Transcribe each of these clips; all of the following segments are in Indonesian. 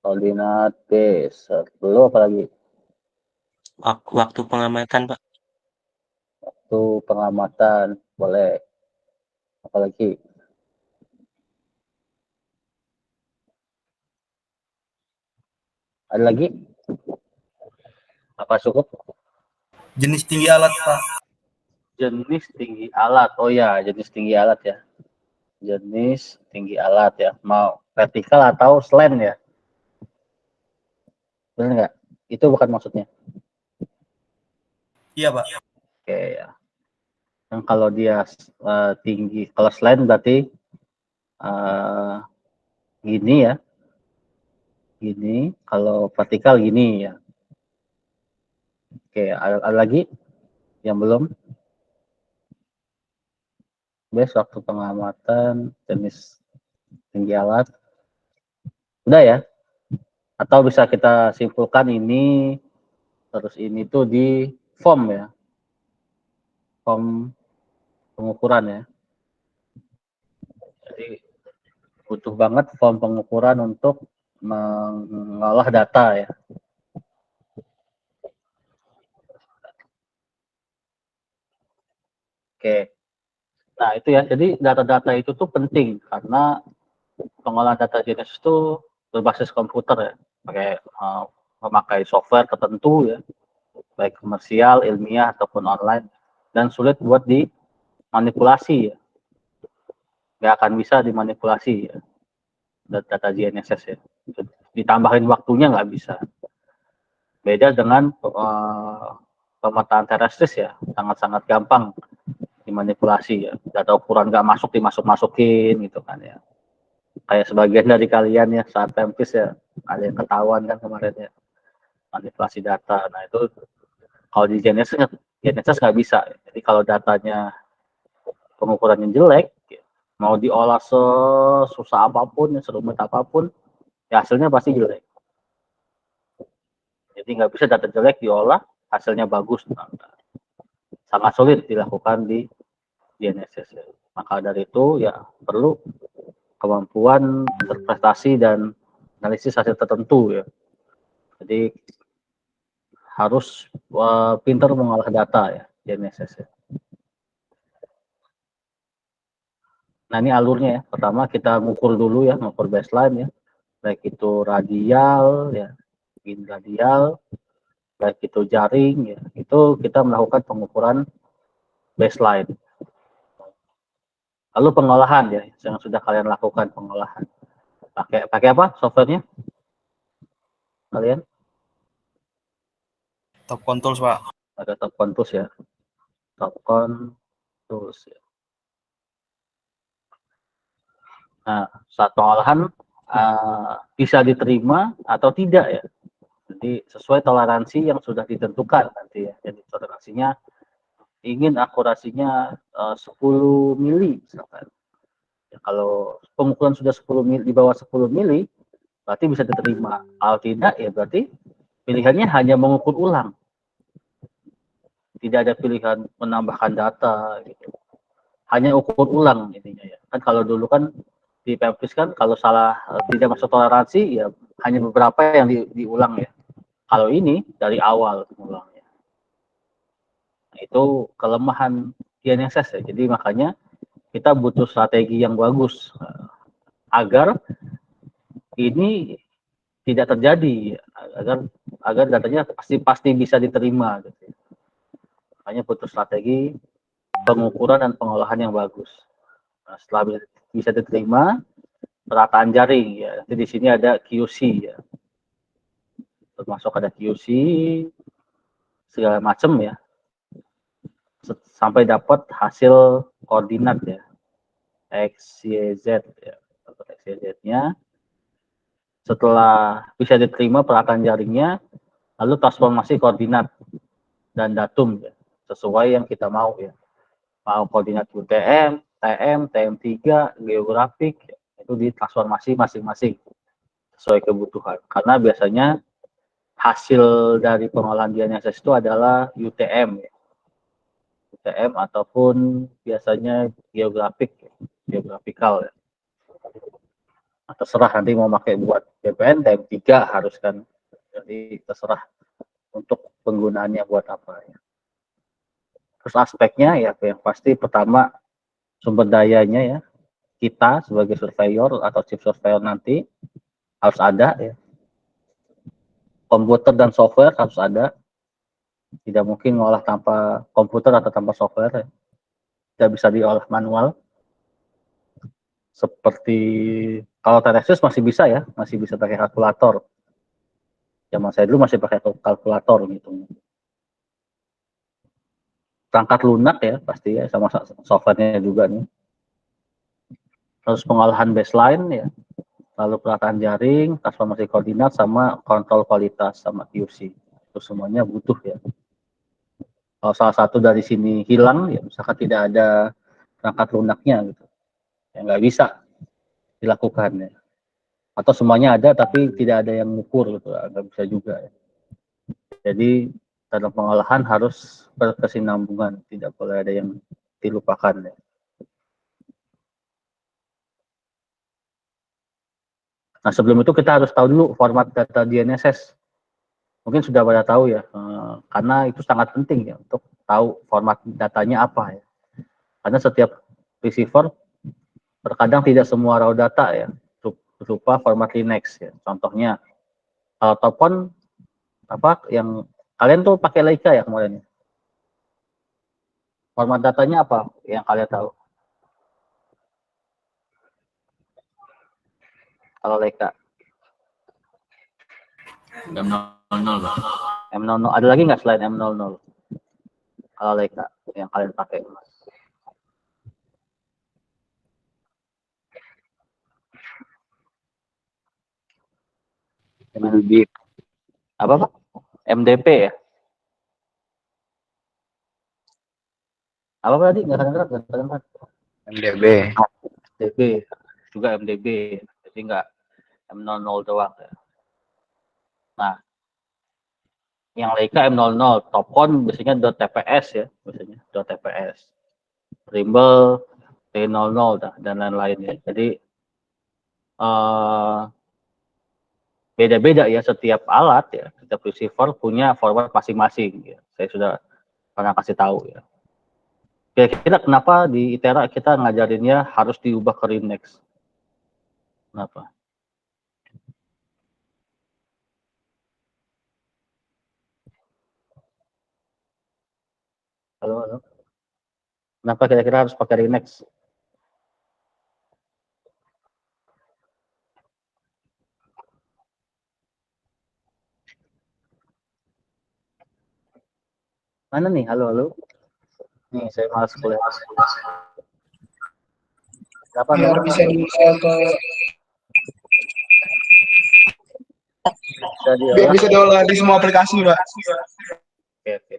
Koordinat base. Belum apa lagi? Waktu pengamatan, Pak. Waktu pengamatan. Boleh. Apa lagi? Ada lagi? Apa cukup? Jenis tinggi alat, Pak. Jenis tinggi alat. Oh ya, jenis tinggi alat ya. Jenis tinggi alat ya. Mau vertikal atau slant ya? Benar nggak? Itu bukan maksudnya. Iya, Pak. Oke ya. Yang kalau dia tinggi, kalau slant berarti gini ya. Gini. Kalau vertikal gini ya. Oke, ada lagi yang belum? Waktu pengamatan jenis tinggi alat. Udah ya? Atau bisa kita simpulkan ini, terus ini tuh di form ya. Form pengukuran ya. Jadi butuh banget form pengukuran untuk mengolah data ya. Oke. Nah, itu ya. Jadi data-data itu tuh penting karena pengolahan data GNSS itu berbasis komputer ya. Memakai software tertentu ya. Baik komersial, ilmiah ataupun online, dan sulit buat dimanipulasi ya. Nggak akan bisa dimanipulasi ya, data GNSS ya. Ditambahin waktunya nggak bisa. Beda dengan pemetaan terestris ya, sangat-sangat gampang dimanipulasi ya. Data ukuran nggak masuk dimasuk-masukin gitu kan ya. Kayak sebagian dari kalian ya saat tempis ya, ada yang ketahuan kan kemarin ya, manipulasi data. Nah itu kalau di GNSS nggak bisa. Jadi kalau datanya pengukurannya jelek, mau diolah sesusah apapun, serumit apapun, ya hasilnya pasti jelek. Jadi nggak bisa data jelek diolah, hasilnya bagus. Sangat sulit dilakukan di GNSS. Maka dari itu ya perlu kemampuan interpretasi dan analisis hasil tertentu ya. Jadi harus pintar mengolah data ya GNSS ya. Nah ini alurnya ya. Pertama kita ngukur dulu ya, ngukur baseline ya. Baik itu radial ya, radial, baik itu jaring ya. Itu kita melakukan pengukuran baseline. Lalu pengolahan ya, yang sudah kalian lakukan pengolahan. Pakai apa softwarenya? Kalian? Topcon Tools, Pak. Ada Topcon Tools ya. Topcon Tools ya. Nah, saat pengolahan bisa diterima atau tidak ya. Jadi sesuai toleransi yang sudah ditentukan nanti ya. Jadi toleransinya ingin akurasinya 10 mili misalkan. Ya, kalau pengukuran sudah 10 mili, di bawah 10 mili berarti bisa diterima. Kalau tidak ya berarti pilihannya hanya mengukur ulang. Tidak ada pilihan menambahkan data gitu. Hanya ukur ulang intinya ya. Kan kalau dulu kan di Pempis kan kalau salah tidak masuk toleransi ya hanya beberapa yang diulang ya. Kalau ini dari awal ulangnya. Nah, itu kelemahan GNSS ya. Jadi makanya kita butuh strategi yang bagus agar ini tidak terjadi, agar datanya pasti bisa diterima. Gitu. Makanya butuh strategi pengukuran dan pengolahan yang bagus. Nah, setelah bisa diterima, perataan jaring ya. Nanti di sini ada QC ya. Termasuk ada QC segala macam ya. Sampai dapat hasil koordinat ya. X, Y, Z ya. X, Y, Z-nya. Setelah bisa diterima perataan jaringnya, lalu transformasi koordinat dan datum ya. Sesuai yang kita mau ya. Mau koordinat UTM, TM, TM3, geografik, ya. Itu ditransformasi masing-masing sesuai kebutuhan. Karena biasanya hasil dari pengolahan GNSS itu adalah UTM ya. UTM ataupun biasanya geografik, geografikal ya. terserah nanti mau pakai buat VPN time 3 harus kan, jadi terserah untuk penggunaannya buat apa ya. Terus aspeknya ya yang pasti pertama sumber dayanya ya, kita sebagai surveyor atau chief surveyor nanti harus ada ya, komputer dan software harus ada, tidak mungkin ngolah tanpa komputer atau tanpa software ya. Tidak bisa diolah manual seperti kalau Telexis masih bisa ya, masih bisa pakai kalkulator. Zaman saya dulu masih pakai kalkulator gitu. Perangkat lunak ya pasti ya, sama softwarenya juga nih. Terus pengolahan baseline ya, lalu penataan jaring, transformasi koordinat, sama kontrol kualitas sama QC. Itu semuanya butuh ya. Kalau salah satu dari sini hilang ya, misalkan tidak ada perangkat lunaknya gitu, ya nggak bisa dilakukan ya. Atau semuanya ada tapi tidak ada yang mengukur gitu, nggak bisa juga ya. Jadi dalam pengolahan harus berkesinambungan, tidak boleh ada yang dilupakan ya. Nah sebelum itu kita harus tahu dulu format data DNSS. Mungkin sudah pada tahu ya, karena itu sangat penting ya untuk tahu format datanya apa ya. Karena setiap receiver terkadang tidak semua raw data ya berupa format Linux ya. Contohnya kalau telepon apa yang kalian tuh pakai Leica ya kemarin. Format datanya apa yang kalian tahu? Kalau Leica M00 Pak. M00 ada lagi nggak selain M00? Kalau Leica yang kalian pakai? MDP. Apa Pak? MDP ya? Apa tadi? Nggak kedengeran. MDB. MDB juga MDB, jadi nggak M00 doang ya. Nah, yang Leica M00, Topcon biasanya .tps ya, biasanya .tps, Trimble T00 dan lain-lain ya. Jadi beda-beda ya setiap alat ya, setiap receiver punya format masing-masing ya. Saya sudah pernah kasih tahu ya. Kira-kira kenapa di ITERA kita ngajarinnya harus diubah ke Linux? Kenapa? Halo. Kenapa kira-kira harus pakai Linux? Mana nih? Halo. Nih, saya malas kuliah. Kenapa Biar nih? bisa diusaha ke biar bisa diolah di semua aplikasi, Pak. Oke.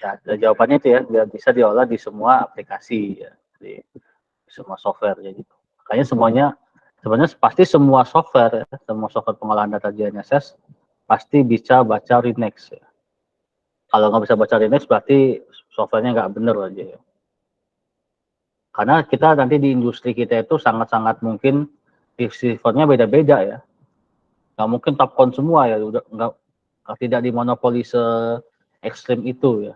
Ya, jawabannya itu ya, biar bisa diolah di semua aplikasi ya, di semua software ya gitu. Makanya sebenarnya pasti semua software ya, semua software pengolahan data GNSS pasti bisa baca Linux ya. Kalau nggak bisa baca Linux berarti softwarenya nggak bener aja ya. Karena kita nanti di industri kita itu sangat-sangat mungkin receivernya beda-beda ya. Nggak mungkin Topcon semua ya, udah nggak tidak dimonopoli se ekstrim itu ya.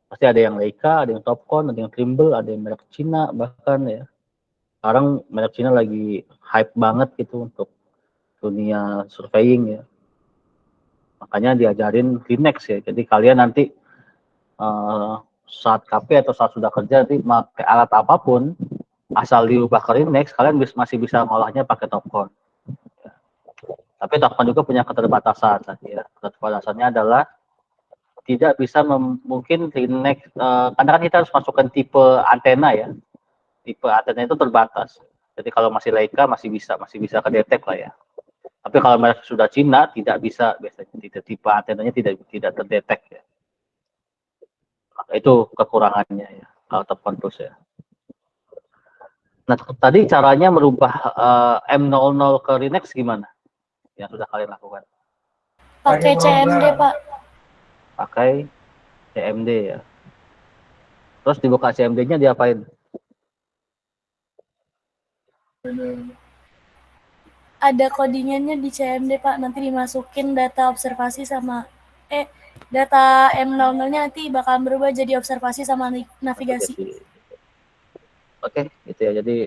Pasti ada yang Leica, ada yang Topcon, ada yang Trimble, ada yang merek Cina bahkan ya. Sekarang merek Cina lagi hype banget gitu untuk dunia surveying ya. Makanya diajarin Linux ya. Jadi kalian nanti saat KP atau saat sudah kerja nanti pakai alat apapun asal diubah ke Linux, kalian masih bisa ngolahnya pakai Topcon. Ya. Tapi Topcon juga punya keterbatasan tadi ya. Keterbatasannya adalah tidak bisa mungkin Linux, karena kan kita harus masukkan tipe antena ya. Tipe antena itu terbatas. Jadi kalau masih Leica masih bisa kedetek lah ya. Tapi kalau merek sudah Cina tidak bisa, biasanya tidak, tipe antenanya tidak terdetek ya. Maka itu kekurangannya ya kalau Topcon Plus ya. Nah tadi caranya merubah M00 ke Linux gimana? Yang sudah kalian lakukan? Pakai CMD, Pak. Pakai CMD ya. Terus dibuka CMD-nya diapain? Ada codingannya di CMD Pak, nanti dimasukin data observasi sama data M00-nya nanti bakal berubah jadi observasi sama navigasi. Oke, gitu ya. Jadi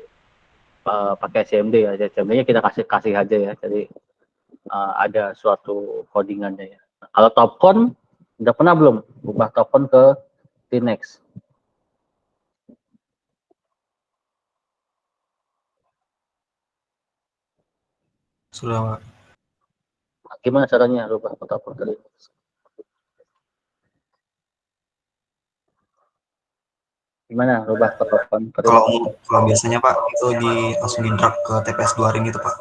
pakai CMD ya. CMD-nya kita kasih aja ya. Jadi ada suatu codingannya ya. Kalau topcon udah pernah belum ubah topcon ke Linux? Sudah, Pak. Gimana caranya rubah ke topcon ke Linux? Gimana rubah ke topcon ke Linux? Kalau biasanya Pak itu langsung di drag ke TPS 2 ring gitu Pak.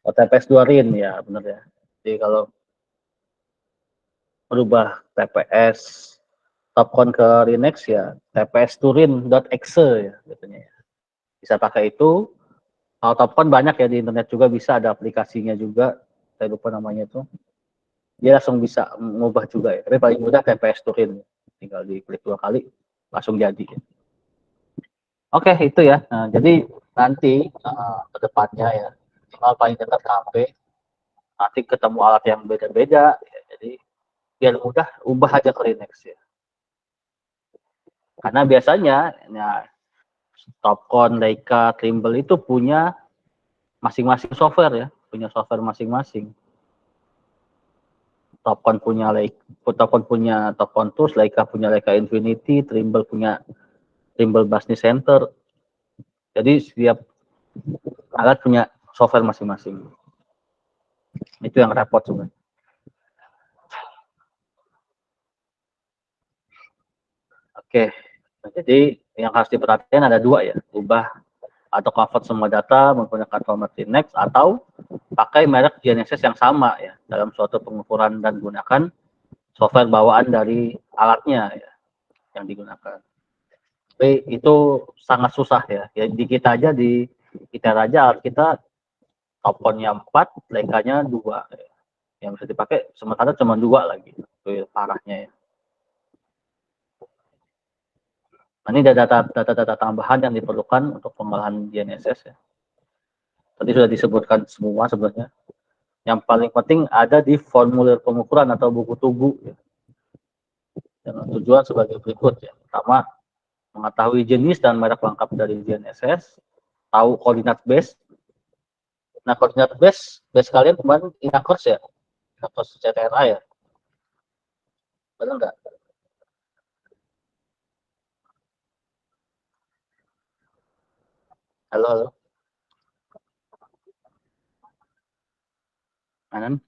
Oh, TPS 2 RIN ya, benar ya. Jadi kalau berubah TPS topcon ke Linux ya TPS turin.exe ya biasanya ya. Bisa pakai itu. Kalau topcon banyak ya di internet juga bisa, ada aplikasinya juga. Saya lupa namanya itu. Dia langsung bisa mengubah juga ya. Tapi paling mudah TPS turin. Tinggal diklik 2 kali langsung jadi. Oke, itu ya. Nah, jadi nanti ke depannya ya, minimal paling dekat HP, nanti ketemu alat yang beda-beda, ya. Jadi biar mudah, ubah aja ke Linux ya. Karena biasanya, ya, Topcon, Leica, Trimble itu punya masing-masing software ya, punya software masing-masing. Topcon punya Topcon Tools, Leica punya Leica Infinity, Trimble punya Trimble Business Center. Jadi setiap alat punya software masing-masing. Itu yang repot sebenarnya. Oke, nah, jadi yang harus diperhatikan ada 2 ya, ubah atau convert semua data menggunakan format Linux atau pakai merek GNSS yang sama ya dalam suatu pengukuran dan gunakan software bawaan dari alatnya ya yang digunakan. Tapi itu sangat susah ya. Ya di kita aja di alat kita Topconnya 4, Leica-nya 2 ya. Yang bisa dipakai sementara cuma 2 lagi. Itu parahnya ya. Nah, ini data tambahan yang diperlukan untuk pengolahan GNSS ya. Tadi sudah disebutkan semua sebenarnya. Yang paling penting ada di formulir pengukuran atau buku tugu ya. Dengan tujuan sebagai berikut ya. Pertama, mengetahui jenis dan merek lengkap dari GNSS, tahu koordinat base. Nah, koordinat base kalian kemarin Inakors ya? Inakors CTRA ya? Benar nggak? Halo. Anan?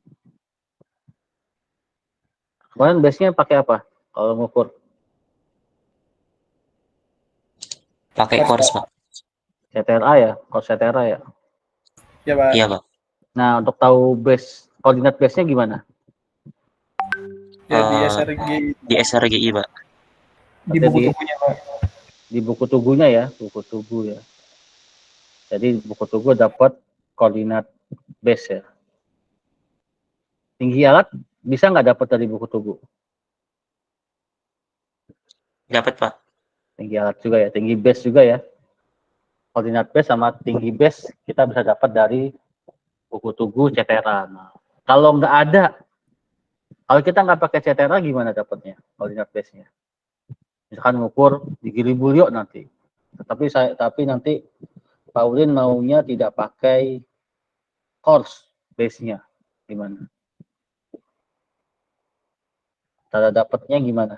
Kemarin base-nya pakai apa kalau ngukur? Pakai course Pak. CTRA ya? Kors CTRA ya? Ya Pak. Iya Pak. Nah, untuk tahu koordinat base-nya gimana? Ya di SRG. Di SRGI Pak. Di buku tubuhnya Pak. Di buku tubuhnya ya, buku tubuh ya. Jadi buku tubuh dapat koordinat base ya. Tinggi alat bisa nggak dapat dari buku tubuh? Dapat Pak. Tinggi alat juga ya, tinggi base juga ya. Koordinat base sama tinggi base kita bisa dapat dari buku tubuh CTRA. Nah, kalau nggak ada, kalau kita nggak pakai CTRA gimana dapatnya koordinat base-nya? Misalkan ngukur di Gili Bulyo nanti. Tapi nanti Pak Ulin maunya tidak pakai course base-nya. Gimana? Cara dapatnya gimana?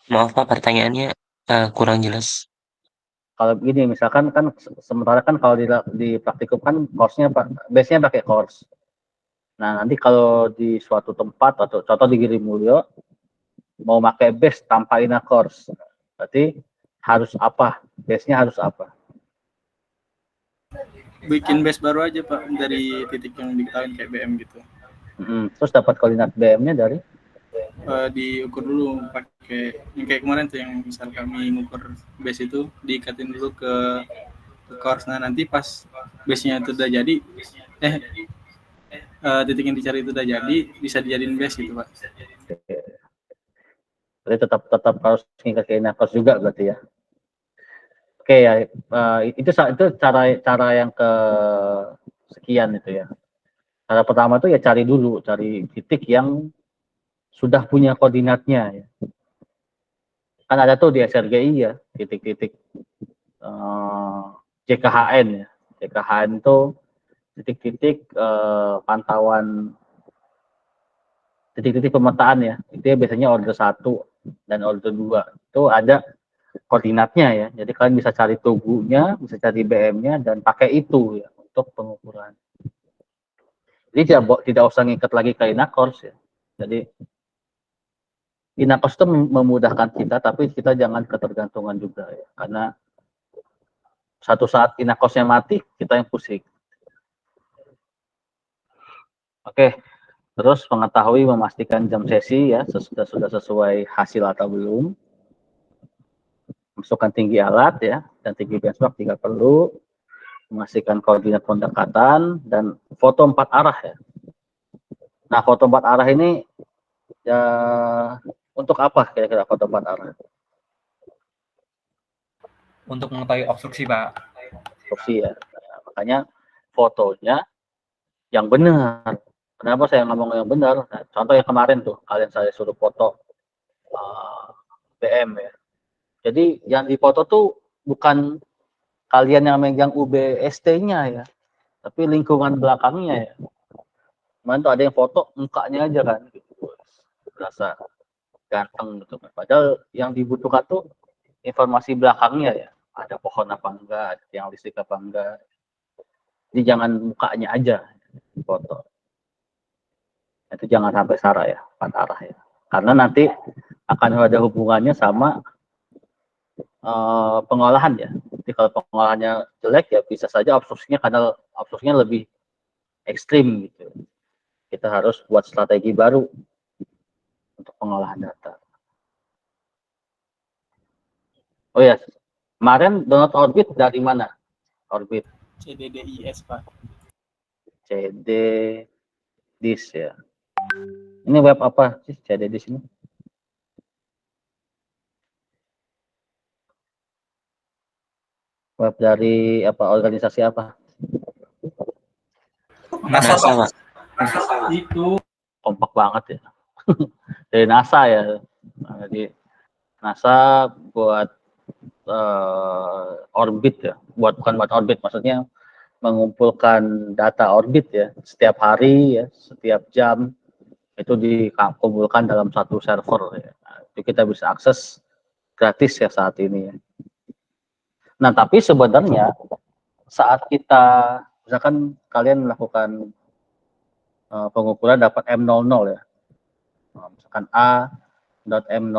Maaf Pak, pertanyaannya kurang jelas. Kalau begini, misalkan kan sementara kan kalau di praktikum kan course-nya base-nya pakai course. Nah, nanti kalau di suatu tempat atau contoh di Gili Mulyo mau pakai base tanpa ina course, berarti harus apa? Base-nya harus apa? Bikin base baru aja Pak dari titik yang diketahui kayak BM gitu. Terus dapat koordinat BM-nya dari? Diukur dulu pakai yang kayak kemarin tuh yang misal kami ngukur base itu diikatin dulu ke course. Nah nanti pas base-nya itu udah jadi, titik yang dicari itu udah jadi, bisa dijadiin base gitu Pak. Berarti tetap harus ngikat ke ina course juga berarti ya? Oke ya, itu cara yang ke sekian itu ya. Cara pertama itu ya cari titik yang sudah punya koordinatnya ya. Kan ada tuh di SRGI ya, titik-titik JKHN ya. JKHN itu titik-titik pantauan, titik-titik pemetaan ya. Itu ya biasanya order 1 dan order 2. Itu ada koordinatnya ya. Jadi kalian bisa cari tugunya, bisa cari BM-nya dan pakai itu ya untuk pengukuran. Jadi tidak usah ngikat lagi ke Inakors ya. Jadi Inakors itu memudahkan kita, tapi kita jangan ketergantungan juga ya. Karena satu saat Inakorsnya mati, kita yang pusing. Oke, terus mengetahui memastikan jam sesi ya, sudah sesuai hasil atau belum. Masukkan tinggi alat ya, dan tinggi benchmark jika perlu. Memastikan koordinat pendekatan dan foto 4 arah ya. Nah, foto 4 arah ini ya untuk apa kira-kira foto 4 arah? Untuk mengetahui obstruksi, Pak. Obstruksi ya. Nah, makanya fotonya yang benar. Kenapa saya ngomong yang benar? Nah, contoh yang kemarin tuh, kalian saya suruh foto BM ya. Jadi yang dipoto tuh bukan kalian yang megang UBST-nya ya, tapi lingkungan belakangnya ya. Kemarin tuh ada yang foto mukanya aja kan, gitu. Berasa ganteng gitu. Padahal yang dibutuhkan tuh informasi belakangnya ya. Ada pohon apa enggak, ada tiang listrik apa enggak. Jadi jangan mukanya aja foto. Itu jangan sampai salah ya, 4 arah ya. Karena nanti akan ada hubungannya sama pengolahan ya. Jadi kalau pengolahannya jelek ya bisa saja obstruksinya lebih ekstrim gitu. Kita harus buat strategi baru untuk pengolahan data. Oh ya, kemarin download Orbit dari mana? Orbit CDDIS, Pak. CDDIS ya. Ini web apa sih CDDIS ini? Web dari apa, organisasi apa? NASA, Pak. Itu Kompak banget ya. Dari NASA ya. Nah, jadi NASA buat orbit ya. Bukan buat orbit, maksudnya mengumpulkan data orbit ya. Setiap hari ya, setiap jam itu dikumpulkan dalam satu server ya. Nah, itu kita bisa akses gratis ya saat ini ya. Nah, tapi sebenarnya saat kita, misalkan kalian melakukan pengukuran dapat M00 ya. Misalkan A.M00.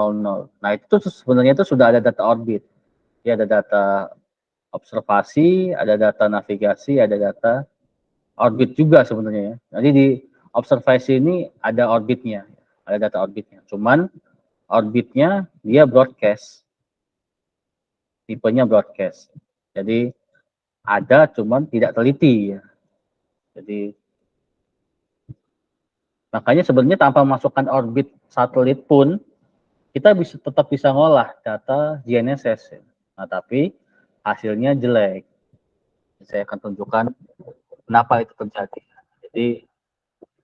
Nah, itu sebenarnya itu sudah ada data orbit. Ya, ada data observasi, ada data navigasi, ada data orbit juga sebenarnya ya. Jadi di observasi ini ada orbitnya, ada data orbitnya. Cuman orbitnya dia broadcast. Tipenya broadcast. Jadi ada cuman tidak teliti ya. Jadi makanya sebenarnya tanpa masukkan orbit satelit pun kita tetap bisa ngolah data GNSS. Ya. Nah, tapi hasilnya jelek. Saya akan tunjukkan kenapa itu terjadi. Jadi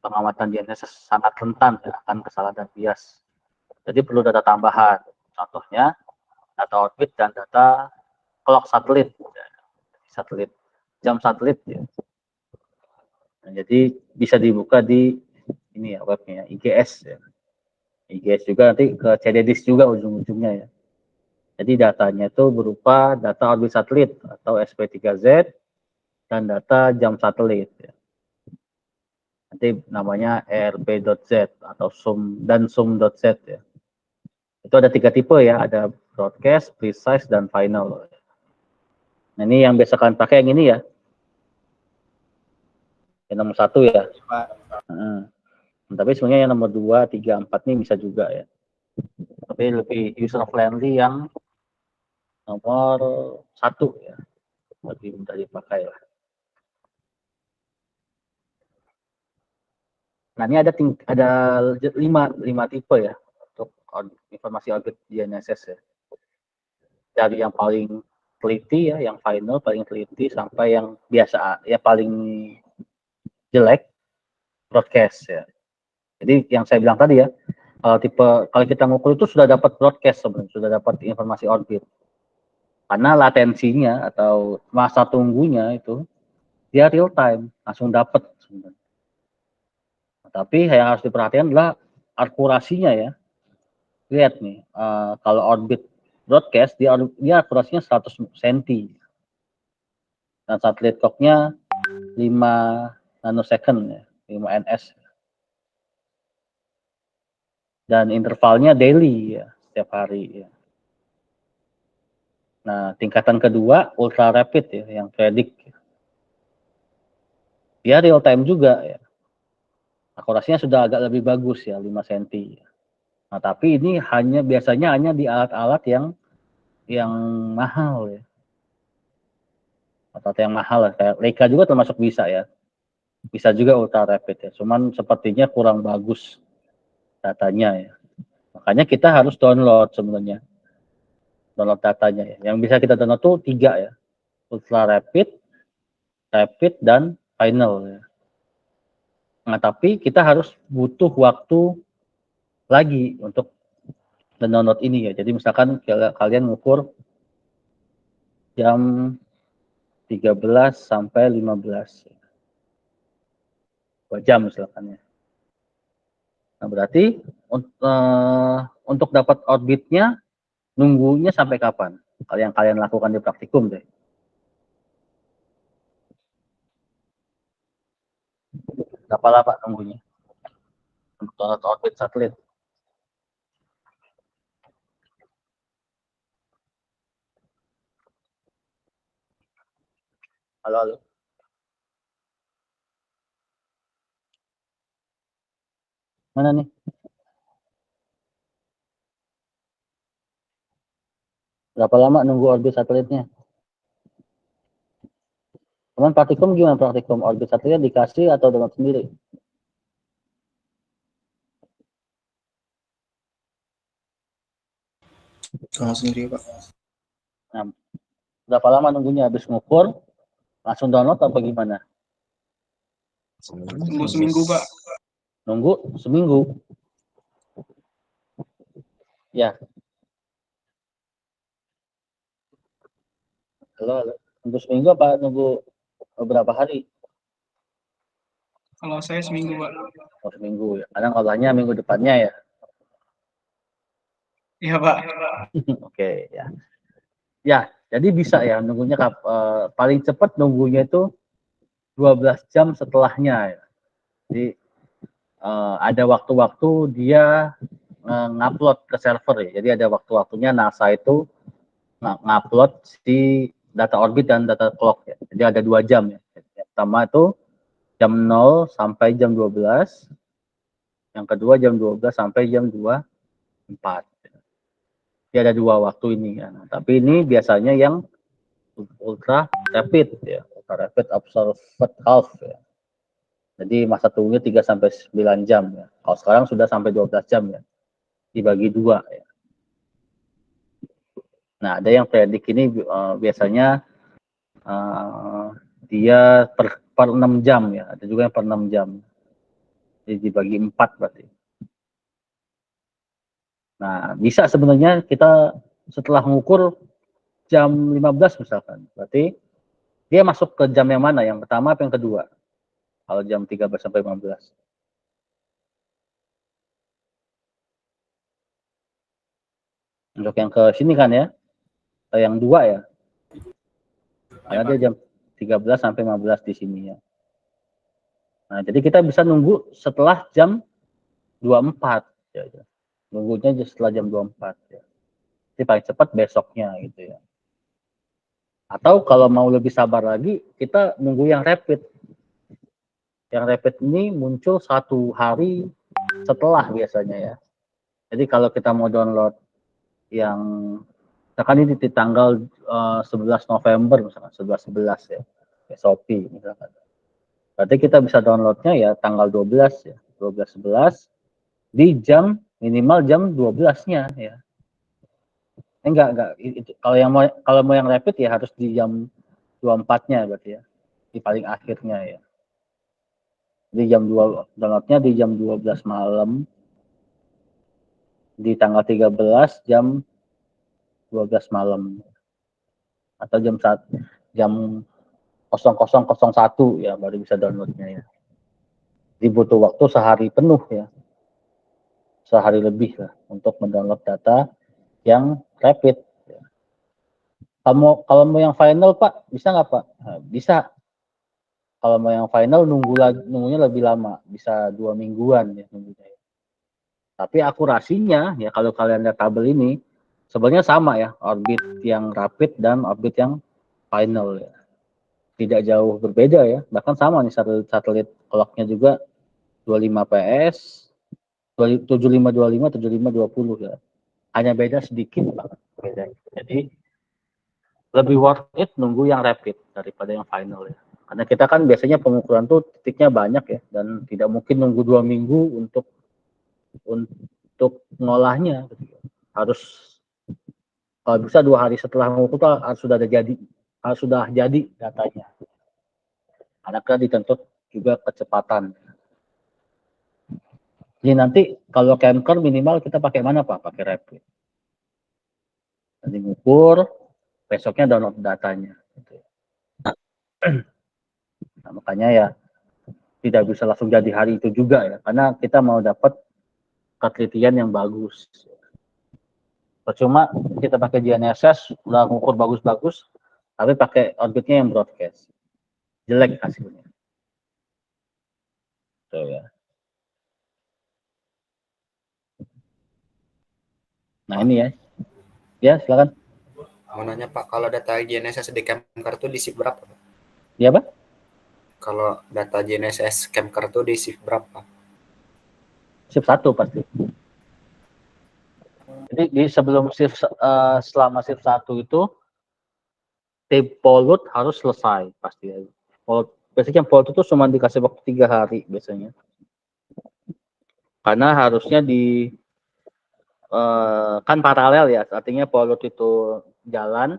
pengamatan GNSS sangat rentan ya, akan kesalahan dan bias. Jadi perlu data tambahan. Contohnya data orbit dan data clock satelit, jam satelit ya. Nah, jadi bisa dibuka di ini ya webnya IGS ya. IGS juga nanti ke CDDIS juga ujung-ujungnya ya. Jadi datanya itu berupa data orbit satelit atau SP3Z dan data jam satelit ya. Nanti namanya ERB.Z atau zoom.z ya. Itu ada 3 tipe ya, ada broadcast, precise, dan final. Nah, ini yang biasa kalian pakai yang ini ya. Yang nomor 1 ya. Tapi sebenarnya yang nomor 2, 3, 4 ini bisa juga ya. Tapi lebih user friendly yang nomor 1 ya. Lebih mudah dipakai lah. Nah, ini ada 5 tipe ya untuk informasi orbit GNSS ya. Dari yang paling teliti ya, yang final paling teliti sampai yang biasa ya paling jelek broadcast ya. Jadi yang saya bilang tadi ya, kalau kita ngukur itu sudah dapat broadcast sebenarnya, sudah dapat informasi orbit. Karena latensinya atau masa tunggunya itu dia real time, langsung dapat sebenarnya. Nah, tapi yang harus diperhatikan adalah akurasinya ya. Lihat nih, kalau orbit broadcast dia akurasinya 100 cm. Dan satelit clock-nya 5 nanosecond ya, 5 ns. Dan intervalnya daily ya, setiap hari ya. Nah, tingkatan kedua ultra rapid ya, yang predict. Dia real time juga ya. Akurasinya sudah agak lebih bagus ya, 5 cm. Nah, tapi ini biasanya hanya di alat-alat yang mahal ya. Atau yang mahal kayak Leica juga termasuk bisa ya. Bisa juga ultra rapid ya. Cuman sepertinya kurang bagus datanya ya. Makanya kita harus download sebenarnya. Download datanya ya. Yang bisa kita download tuh 3 ya. Ultra rapid, dan final ya. Nah, tapi kita harus butuh waktu lagi untuk download ini ya. Jadi misalkan kalian ngukur jam 13 sampai 15 ya. 2 jam misalkan ya. Nah, berarti untuk dapat orbitnya nunggunya sampai kapan? Kalau yang kalian lakukan di praktikum deh. Berapa lama nunggunya? Untuk download orbit satelit. Halo. Mana nih? Berapa lama nunggu orbit satelitnya? Teman praktikum gimana praktikum? Orbit satelitnya dikasih atau download sendiri? Download sendiri, Pak. Nah, berapa lama nunggunya? Habis ngukur, langsung download apa gimana? Tunggu seminggu, Pak. Nunggu seminggu. Ya. Halo. Nunggu seminggu apa nunggu beberapa hari? Kalau saya seminggu, Pak. Oh, seminggu ya. Kadang kalahnya minggu depannya ya. Iya, Pak. Oke, ya. Ya, jadi bisa ya nunggunya paling cepat nunggunya itu 12 jam setelahnya ya. Jadi ada waktu-waktu dia ngupload ke server ya. Jadi ada waktu-waktunya NASA itu ngupload si data orbit dan data clock ya. Jadi ada 2 jam ya. Yang pertama itu jam 0 sampai jam 12. Yang kedua jam 12 sampai jam 24. Jadi ada 2 waktu ini ya. Nah, tapi ini biasanya yang ultra rapid ya. Ultra rapid observed half ya. Jadi masa tunggunya 3 sampai 9 jam ya. Kalau sekarang sudah sampai 12 jam ya. Dibagi 2 ya. Nah, ada yang predik ini biasanya dia per 6 jam ya. Ada juga yang per 6 jam. Jadi dibagi 4 berarti. Nah, bisa sebenarnya kita setelah mengukur jam 15 misalkan. Berarti dia masuk ke jam yang mana? Yang pertama atau yang kedua? Kalau jam 13 sampai 15. Untuk yang ke sini kan ya? Yang 2 ya? Karena dia jam 13 sampai 15 di sini ya. Nah, jadi kita bisa nunggu setelah jam 24 ya. Nunggunya setelah jam 24 ya. Jadi paling cepat besoknya gitu ya. Atau kalau mau lebih sabar lagi, kita nunggu yang rapid. Yang rapid ini muncul 1 hari setelah biasanya ya. Jadi kalau kita mau download yang misalkan ini di tanggal 11 November misalkan 11 ya. Shopee misalkan. Berarti kita bisa downloadnya ya tanggal 12 ya. 12-11 di jam minimal jam 12-nya ya. Enggak. Itu kalau mau yang rapid ya harus di jam 24-nya berarti ya. Di paling akhirnya ya. Di jam 2 downloadnya di jam 12 malam. Di tanggal 13 jam 12 malam. Atau jam 00.01 ya baru bisa downloadnya ya. Dibutuh waktu sehari penuh ya. Sehari lebih lah untuk mendownload data yang rapid. Kalau mau yang final Pak, bisa nggak Pak? Nah, bisa. Kalau mau yang final nunggunya lebih lama, bisa 2 mingguan ya nunggunya. Tapi akurasinya ya kalau kalian lihat tabel ini sebenarnya sama ya, orbit yang rapid dan orbit yang final ya. Tidak jauh berbeda ya, bahkan sama nih satelit clock-nya juga 25 PS, 7525, 7520 ya. Hanya beda sedikit banget bedanya. Jadi lebih worth it nunggu yang rapid daripada yang final ya. Karena kita kan biasanya pengukuran tuh titiknya banyak ya, dan tidak mungkin nunggu 2 minggu untuk ngolahnya. Harus kalau bisa 2 hari setelah mengukur tuh harus sudah jadi datanya. Karena kan dituntut juga kecepatan. Jadi nanti kalau camcorder minimal kita pakai mana Pak? Pakai rapid. Nanti ngukur, besoknya download datanya. Nah, makanya ya tidak bisa langsung jadi hari itu juga ya, karena kita mau dapat ketelitian yang bagus. Percuma kita pakai GNSS udah ngukur bagus-bagus, tapi pakai orbitnya yang broadcast, jelek hasilnya. Tuh ya. Nah ini ya, ya silakan. Mau nanya Pak, kalau data GNSS di camcorder tuh di shift berapa? Iya Pak? Kalau data GNSS camcorder tuh di shift berapa? Shift 1 pasti. Jadi sebelum selama shift 1 itu tape pollute harus selesai pasti. Biasanya pollute itu cuma dikasih waktu 3 hari biasanya. Karena harusnya kan paralel ya, artinya pollute itu jalan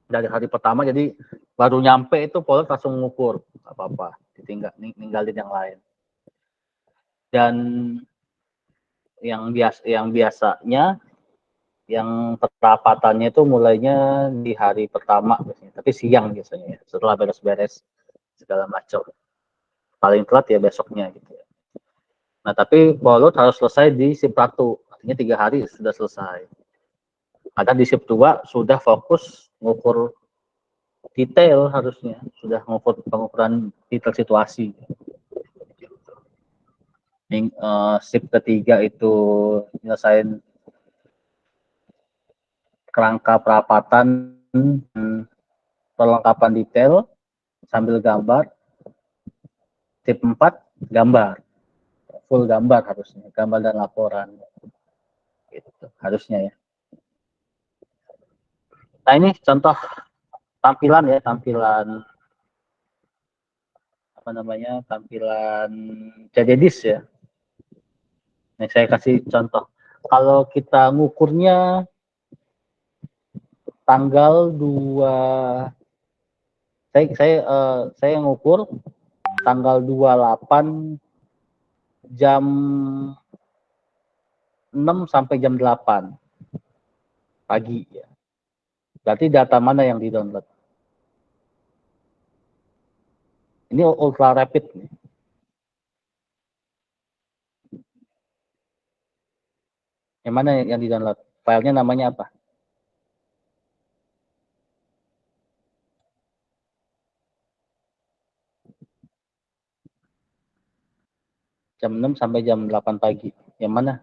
dari hari pertama, jadi baru nyampe itu pollute langsung ngukur apa-apa, ninggalin yang lain. Dan yang biasanya yang perapatannya itu mulainya di hari pertama biasanya, tapi siang biasanya ya, setelah beres-beres segala macam. Paling telat ya besoknya gitu ya. Nah tapi pollute harus selesai di shift 1, artinya 3 hari sudah selesai. Karena di shift 2 sudah fokus ngukur detail, harusnya sudah ngukur pengukuran detail situasi. Shift ketiga itu nyelesain kerangka perapatan, perlengkapan detail sambil gambar. Shift 4 gambar, full gambar harusnya, gambar dan laporan gitu harusnya ya. Nah ini contoh tampilan ya, tampilan CADDIS ya. Nah, saya kasih contoh. Kalau kita ngukurnya tanggal 2, saya ngukur tanggal 28 jam 6 sampai jam 8 pagi ya. Berarti data mana yang di-download? Ini ultra rapid nih. Yang mana yang di-download? Filenya namanya apa? Jam 6 sampai jam 8 pagi. Yang mana?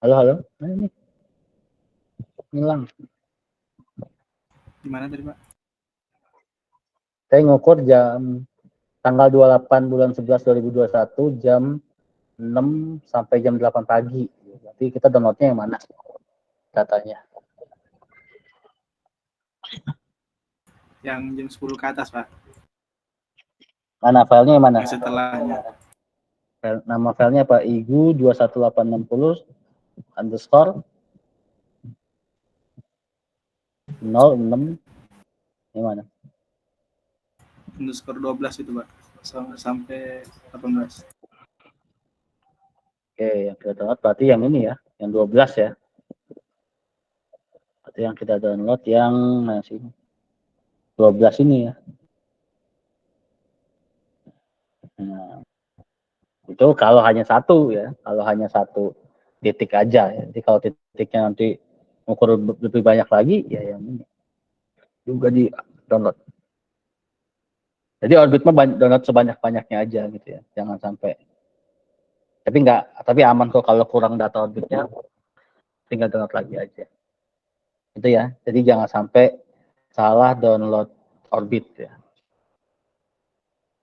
Halo. Nah, ini. Hilang. Gimana tadi Pak? Saya ngukur tanggal 28 bulan 11 2021 jam 6 sampai jam 8 pagi. Berarti kita downloadnya yang mana datanya? yang jam 10 ke atas, Pak. Mana filenya yang mana? Yang setelahnya. Nama filenya apa? IGU 21860 underscore 06 ini mana? Underscore 12 itu, Pak. Sampai 18. Oke, yang kita download berarti yang ini ya, yang 12 ya. Berarti yang kita download yang sini. 12 ini ya. Nah, itu kalau hanya satu ya, kalau hanya satu titik aja ya. Jadi kalau titiknya nanti ukur lebih banyak lagi ya yang ini juga di download. Jadi Orbit mah download sebanyak-banyaknya aja gitu ya, jangan sampai. Tapi aman kok kalau kurang data Orbitnya, tinggal download lagi aja. Itu ya. Jadi jangan sampai salah download Orbit ya.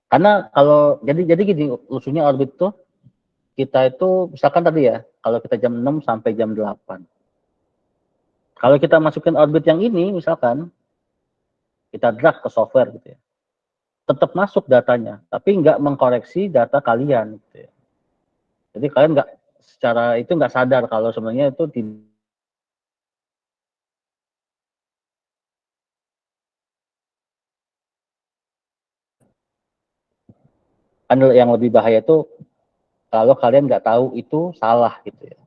Karena kalau jadi gini lucunya Orbit tuh kita itu misalkan tadi ya, kalau kita jam 6 sampai jam 8. Kalau kita masukin Orbit yang ini misalkan kita drag ke software gitu ya. Tetap masuk datanya, tapi nggak mengkoreksi data kalian gitu ya. Jadi kalian nggak secara itu nggak sadar kalau sebenarnya itu yang lebih bahaya itu kalau kalian nggak tahu itu salah gitu ya.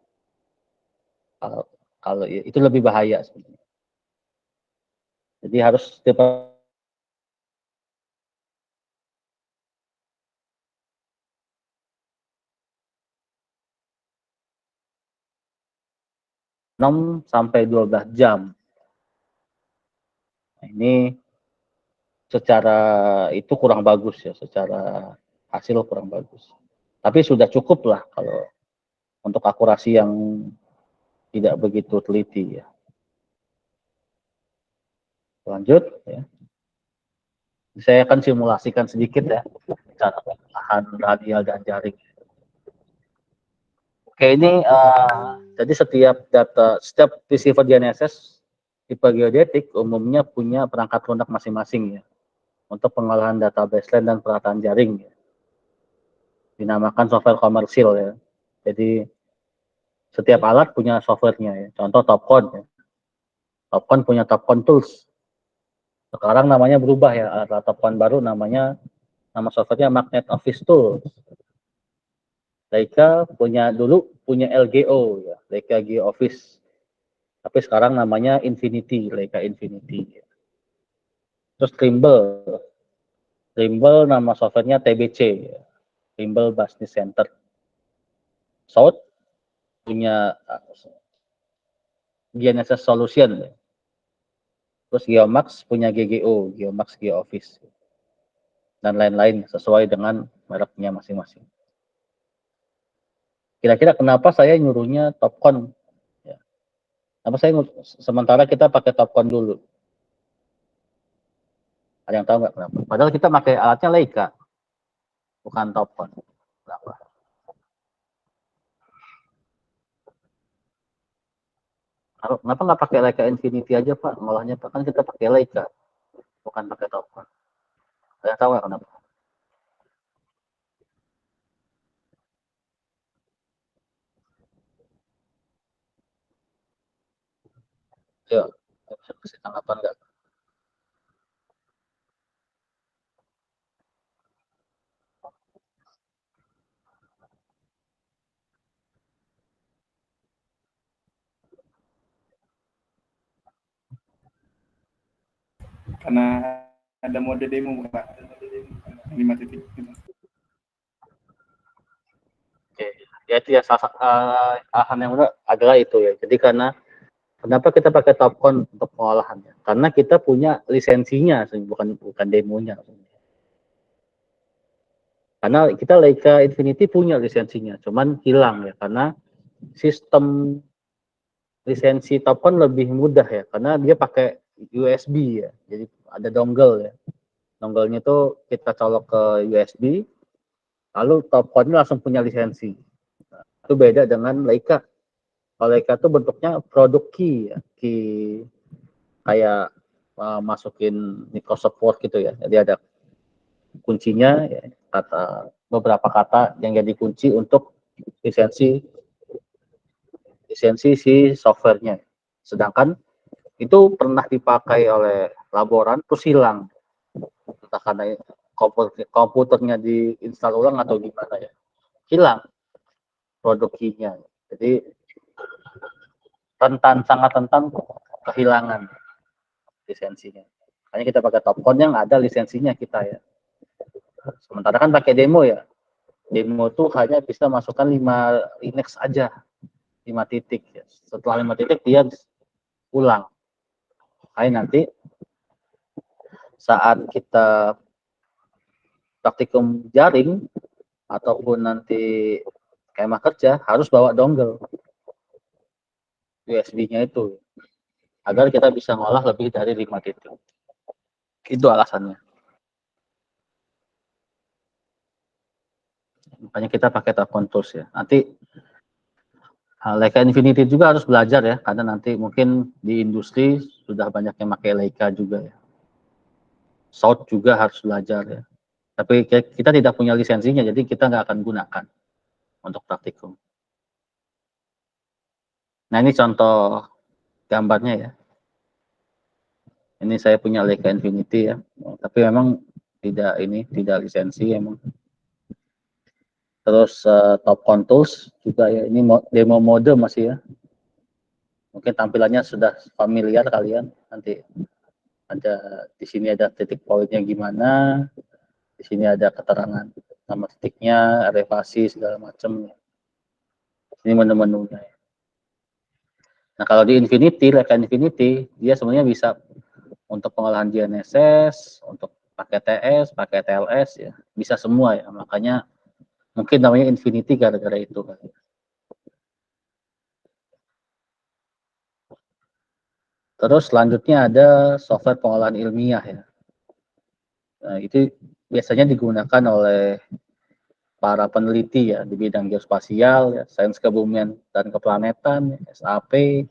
Kalau itu lebih bahaya sebenarnya. Jadi harus 6 sampai 12 jam. Nah, ini secara itu kurang bagus ya, secara hasil kurang bagus. Tapi sudah cukup lah kalau untuk akurasi yang tidak begitu teliti ya. Lanjut ya. Saya akan simulasikan sedikit ya cara pengolahan radial dan jaring. Oke, ini jadi setiap receiver DNSS tipe geodetik umumnya punya perangkat lunak masing-masing ya untuk pengolahan data baseline dan perataan jaring ya. Dinamakan software komersil ya. Jadi setiap alat punya softwarenya ya. Contoh Topcon ya. Topcon punya Topcon Tools. Sekarang namanya berubah ya, alat Topcon baru nama softwarenya Magnet Office Tools. Leica dulu punya LGO ya, Leica Geo Office. Tapi sekarang namanya Infinity, Leica Infinity. Terus Trimble nama softwarenya TBC ya, Trimble Business Center. South punya GNSS Solution ya. Terus Geomax punya GGO, Geomax Geo Office. Dan lain-lain sesuai dengan mereknya masing-masing. Kira-kira kenapa saya nyuruhnya Topcon? Ya. Kenapa sementara kita pakai Topcon dulu? Ada yang tahu nggak kenapa? Padahal kita pakai alatnya Leica, bukan Topcon. Kenapa? Kenapa nggak pakai Leica Infinity aja Pak? Ngolahnya Pak, kan kita pakai Leica, bukan pakai Topcon. Ada yang tahu nggak kenapa? Ya, bisa kasih tanggapan nggak? Karena ada mode demo, Pak. 5 titik. Oke, ya itu ya hal yang benar adalah itu ya. Jadi kenapa kita pakai Topcon untuk pengolahannya? Karena kita punya lisensinya, bukan demonya. Karena kita Leica Infinity punya lisensinya, cuman hilang ya karena sistem lisensi Topcon lebih mudah ya karena dia pakai USB ya. Jadi ada dongle ya. Dongle-nya itu kita colok ke USB, lalu Topcon langsung punya lisensi. Nah, itu beda dengan Leica. Kalau Leica itu bentuknya produk key ya, key kayak masukin Microsoft Word gitu ya. Jadi ada kuncinya ya, beberapa kata yang jadi kunci untuk lisensi si softwarenya. Sedangkan itu pernah dipakai oleh laboran terus hilang, entah karena komputernya diinstal ulang atau gimana ya, hilang produk key-nya. Jadi sangat rentan kehilangan lisensinya. Makanya kita pakai Topcon yang ada lisensinya kita ya. Sementara kan pakai demo ya. Demo tuh hanya bisa masukkan 5 Linux aja. 5 titik ya. Setelah 5 titik dia ulang. Makanya nanti saat kita praktikum jaring ataupun nanti kemah kerja harus bawa dongle USB-nya itu agar kita bisa ngolah lebih dari 5 titik. Itu alasannya. Makanya kita pakai Topcon Tools ya. Nanti Leica Infinity juga harus belajar ya, karena nanti mungkin di industri sudah banyak yang pakai Leica juga ya. South juga harus belajar ya. Tapi kita tidak punya lisensinya, jadi kita nggak akan gunakan untuk praktikum. Nah ini contoh gambarnya ya. Ini saya punya Leica Infinity ya, tapi memang tidak lisensi emang. Terus Topcon Tools juga ya, ini demo mode masih ya. Mungkin tampilannya sudah familiar kalian. Nanti ada di sini ada titik poinnya gimana, di sini ada keterangan nama titiknya, elevasi segala macam. Ini menu-menunya. Nah kalau di Infinity, Leica Infinity, dia sebenarnya bisa untuk pengolahan GNSS, untuk pakai TS, pakai TLS ya, bisa semua ya. Makanya mungkin namanya Infinity gara-gara itu kan. Terus selanjutnya ada software pengolahan ilmiah ya. Nah, itu biasanya digunakan oleh para peneliti ya di bidang geospasial, ya, sains kebumian dan keplanetan, SAP,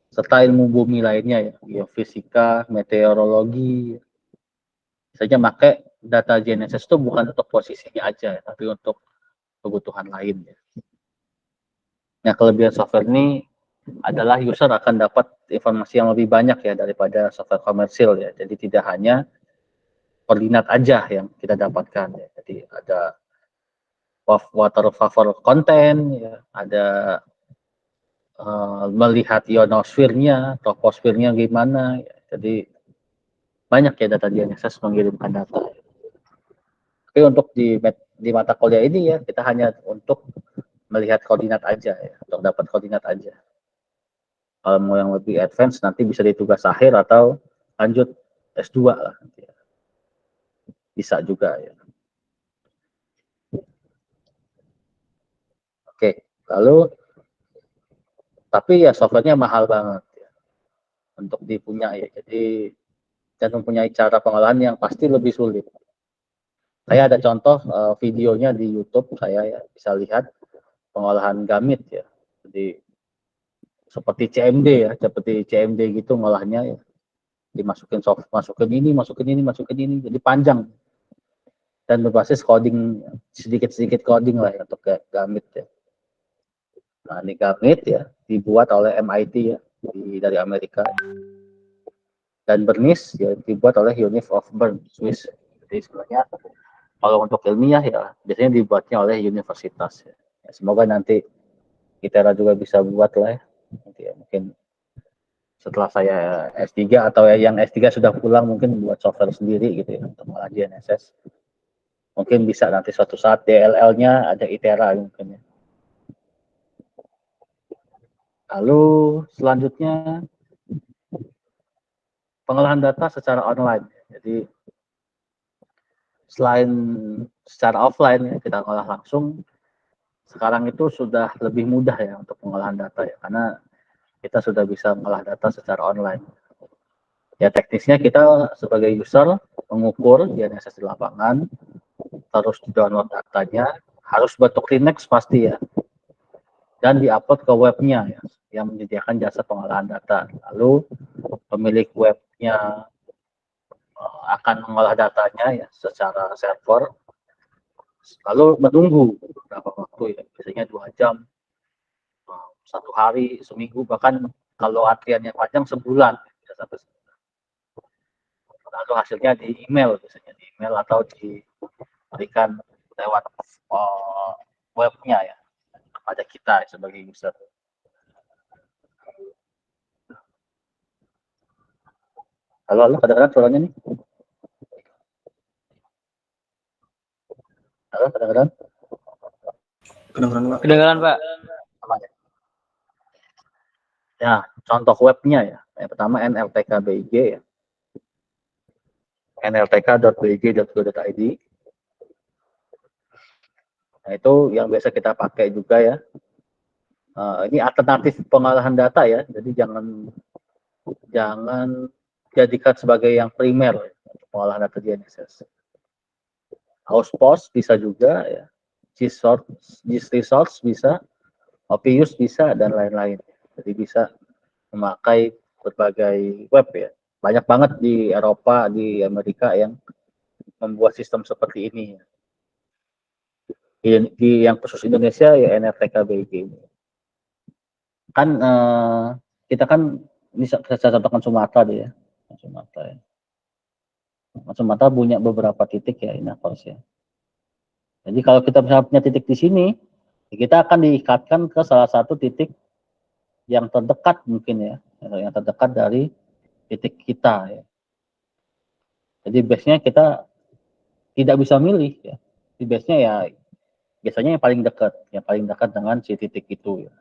serta ilmu bumi lainnya ya, geofisika, meteorologi. Biasanya pakai data GNSS itu bukan untuk posisinya aja, ya, tapi untuk kebutuhan lain. Ya. Nah, kelebihan software ini adalah user akan dapat informasi yang lebih banyak ya daripada software komersil ya. Jadi tidak hanya koordinat aja yang kita dapatkan ya. Jadi ada water vapor content ya, ada melihat ionosfernya, troposfernya gimana ya. Jadi banyak ya data GNSS mengirimkan data. Tapi untuk di mata kuliah ini ya kita hanya untuk melihat koordinat aja ya, untuk dapat koordinat aja. Kalau mau yang lebih advance nanti bisa di tugas akhir atau lanjut S2 lah. Bisa juga ya. Oke, lalu tapi ya softwarenya mahal banget ya untuk dipunya ya. Jadi dan mempunyai cara pengolahan yang pasti lebih sulit. Saya ada contoh videonya di YouTube, saya ya bisa lihat pengolahan gamit ya. Jadi seperti CMD ya, seperti CMD gitu ngolahnya ya. Dimasukin masukin ini, jadi panjang. Dan berbasis coding, sedikit-sedikit coding lah ya untuk gamit ya. Nah, ini gamit ya, dibuat oleh MIT ya, dari Amerika. Dan Bernis ya dibuat oleh Univ of Bern, Swiss. Jadi sebenarnya kalau untuk ilmiah ya biasanya dibuatnya oleh universitas ya. Ya, semoga nanti ITERA juga bisa buat lah ya. Nanti ya mungkin setelah saya S3 atau yang S3 sudah pulang mungkin buat software sendiri gitu ya untuk mengolah GNSS. Mungkin bisa nanti suatu saat DLL-nya ada ITERA mungkin ya. Lalu selanjutnya pengolahan data secara online. Jadi selain secara offline ya, kita ngolah langsung, sekarang itu sudah lebih mudah ya untuk pengolahan data ya, karena kita sudah bisa mengolah data secara online. Ya teknisnya kita sebagai user mengukur GNSS di lapangan, terus download datanya, harus bentuk Linux pasti ya. dan diupload ke webnya ya, yang menyediakan jasa pengolahan data. Lalu pemilik webnya akan mengolah datanya ya secara server, lalu menunggu beberapa waktu ya, biasanya 2 jam, 1 hari, seminggu, bahkan kalau antriannya panjang sebulan bisa sampai sebulan. Lalu hasilnya di email, biasanya di email atau diberikan lewat webnya ya kepada kita sebagai user. Halo, kedengaran suaranya nih? Halo, kedengaran? Kedengeran Pak. Kedengaran Pak. Namanya. Ya, contoh webnya ya. Yang pertama nltkbig ya. nltk.big.go.id. Nah, itu yang biasa kita pakai juga ya. Ini alternatif pengolahan data ya. Jadi jangan jadikan sebagai yang primer ya, untuk pengolahan data GNSS. Housepost bisa juga ya. GIS-Resource bisa, Oppius bisa, dan lain-lain. Jadi bisa memakai berbagai web ya. Banyak banget di Eropa, di Amerika yang membuat sistem seperti ini. Di yang khusus Indonesia ya nltkbig. Kan kita kan ini saya contohkan Sumatera deh ya. Sumatera ya. Sumatera punya beberapa titik ya Inakors ya. Jadi kalau kita bisa punya titik di sini, kita akan diikatkan ke salah satu titik yang terdekat mungkin ya, yang terdekat dari titik kita ya. Jadi base-nya kita tidak bisa milih ya. Di base-nya ya biasanya yang paling dekat dengan si titik itu ya.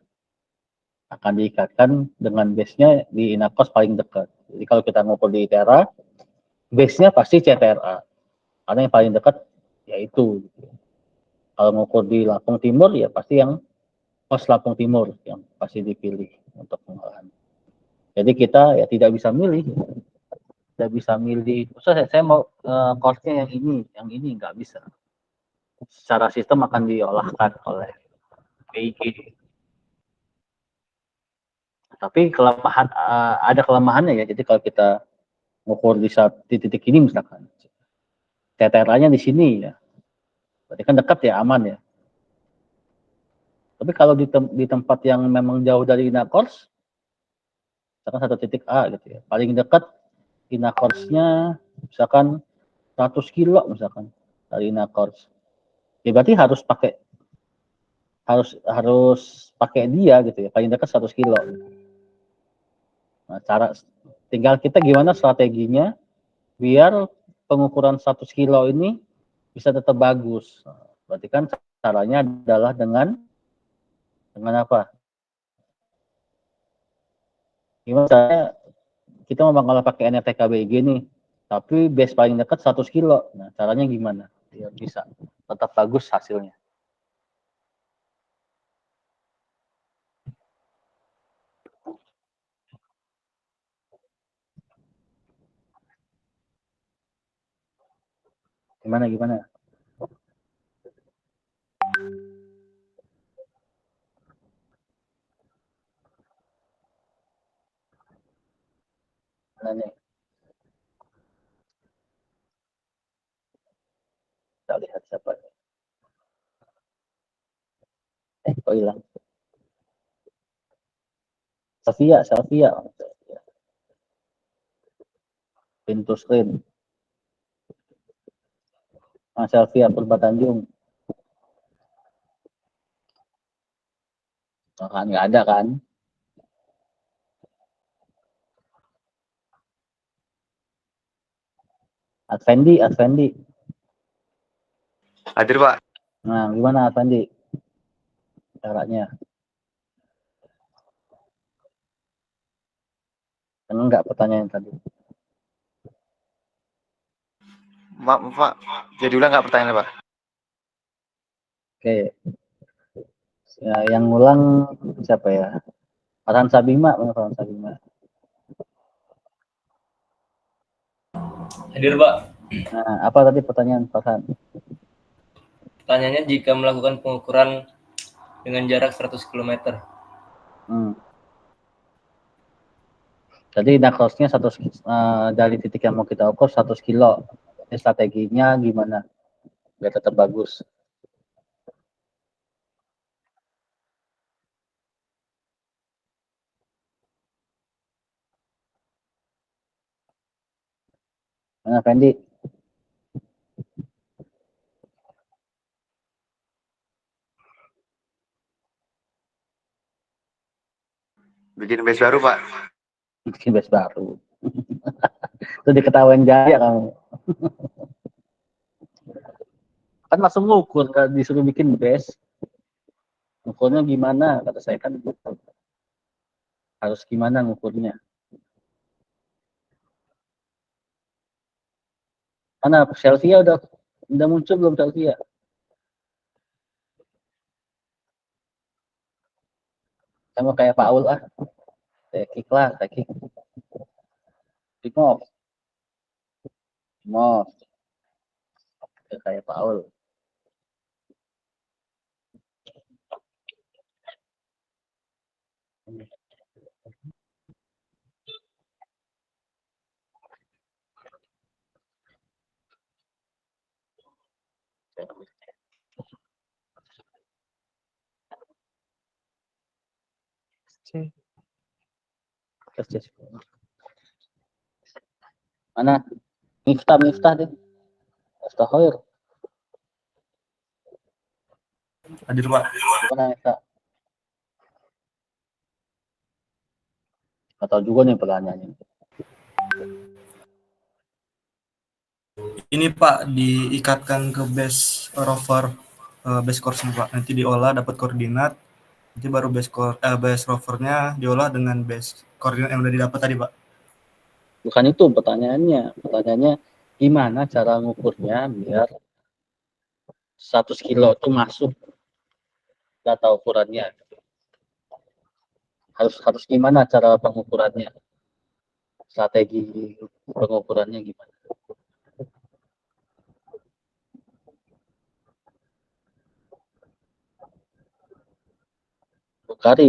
Akan diikatkan dengan base-nya di Inakors paling dekat. Jadi kalau kita ngukur di ITERA, base-nya pasti CTRA. Karena yang paling dekat yaitu. Kalau ngukur di Lampung Timur ya pasti yang pos Lampung Timur yang pasti dipilih untuk pengolahan. Jadi kita ya tidak bisa milih. Tidak bisa milih. Saya mau course-nya yang ini nggak bisa. Secara sistem akan diolahkan oleh BIG. Tapi ada kelemahannya ya. Jadi kalau kita ngukur di titik ini misalkan, CTRA-nya di sini ya, berarti kan dekat ya, aman ya. Tapi kalau di tempat yang memang jauh dari Inakors, misalkan satu titik A gitu ya, paling dekat Inakors-nya misalkan 100 kilo misalkan dari Inakors. Ya berarti harus pakai dia gitu ya, paling dekat 100 kilo. Nah, tinggal kita gimana strateginya biar pengukuran 100 kilo ini bisa tetap bagus. Berarti kan caranya adalah dengan apa? Gimana caranya kita mau mengolah pakai nltkbig nih, tapi base paling dekat 100 kilo. Nah, caranya gimana? Biar bisa tetap bagus hasilnya. Gimana? Nah, nih. Kita lihat siapa. Kok hilang? Sofia. Pintu screen. Sofia Purba Tanjung. Oh, kan nggak ada kan? Advendi. Hadir Pak. Nah, gimana Advendi? Caranya? Enggak pertanyaan tadi. Maaf Pak, jadi ulang nggak pertanyaannya Pak? Oke. Ya, yang ngulang siapa ya? Farhan Sabima. Hadir Pak. Nah, apa tadi pertanyaan Farhan? Pertanyaannya jika melakukan pengukuran dengan jarak 100 km. Jadi nakrosnya dari titik yang mau kita ukur 100 kilo. Ini strateginya gimana biar tetap bagus? Nah, Fendi. Bikin base baru, Pak. Bikin base baru. Itu diketawain gaya kamu. Kan langsung ngukur, kan disuruh bikin base. Ngukurnya gimana? Kata saya kan gitu. Harus gimana ngukurnya? Mana Selvia udah muncul belum Selvia? Sama kayak Paul lah. Saya kick lah, saya kick. Timov. Kayak Paul. Mana? Miftah deh. Miftah Hoir. Hadir, Pak. Mana Miftah? Atau juga nih pertanyaannya. Ini Pak diikatkan ke base rover, base course-nya Pak. Nanti diolah dapat koordinat. Nanti baru base rovernya diolah dengan base koordinat yang udah didapat tadi Pak. Bukan itu pertanyaannya. Pertanyaannya gimana cara ngukurnya biar 100 kilo itu masuk data ukurannya. Harus gimana cara pengukurannya? Strategi pengukurannya gimana? Bukari.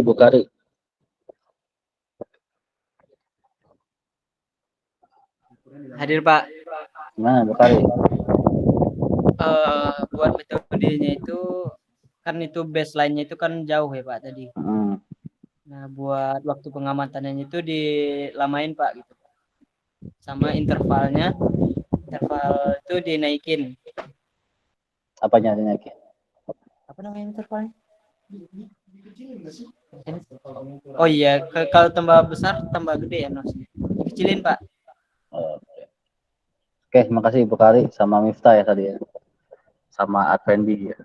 Hadir Pak. Nah, Bukari. Buat metodenya itu kan itu baseline-nya itu kan jauh ya Pak tadi. Nah buat waktu pengamatannya itu dilamain Pak gitu. Sama interval itu dinaikin. Apanya dinaikin? Apa namanya intervalnya? Oh iya, kalau tambah besar tambah gede ya Nos. Kecilin Pak. Oke, terima kasih Bukari sama Miftah ya tadi ya. Sama Advendi ya.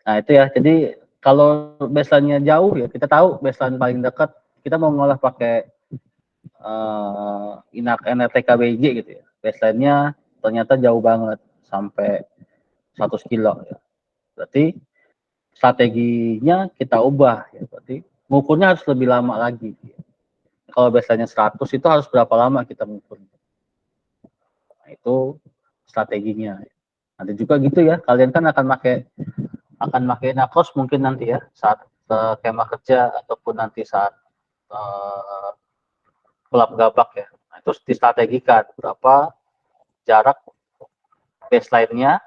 Nah itu ya, jadi kalau baseline-nya jauh ya, kita tahu baseline paling dekat, kita mau ngolah pakai NRTKBJ gitu ya. Baseline-nya ternyata jauh banget, sampai 100 kilo ya. Berarti strateginya kita ubah ya, berarti ngukurnya harus lebih lama lagi. Ya. Kalau baseline-nya 100 itu harus berapa lama kita mengukur? Nah, itu strateginya. Nanti juga gitu ya, kalian kan akan pakai nakros mungkin nanti ya saat kemah kerja ataupun nanti saat pelap gabak ya. Nah, itu distrategikan berapa jarak baseline-nya,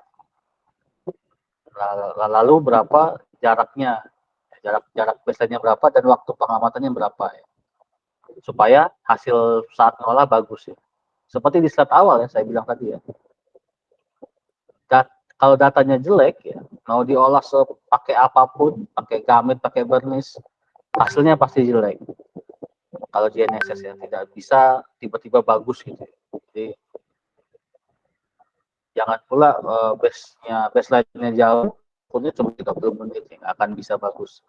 lalu berapa jarak baseline-nya berapa dan waktu pengamatannya berapa ya. Supaya hasil saat ngolah bagus ya. Seperti di slide awal ya saya bilang tadi ya. Kalau datanya jelek ya, mau diolah pakai apapun, pakai gamit, pakai burnish, hasilnya pasti jelek. Kalau GNSS ya tidak bisa tiba-tiba bagus gitu. Jadi jangan pula baseline-nya jauh, punya cuma 30 menit yang akan bisa bagus.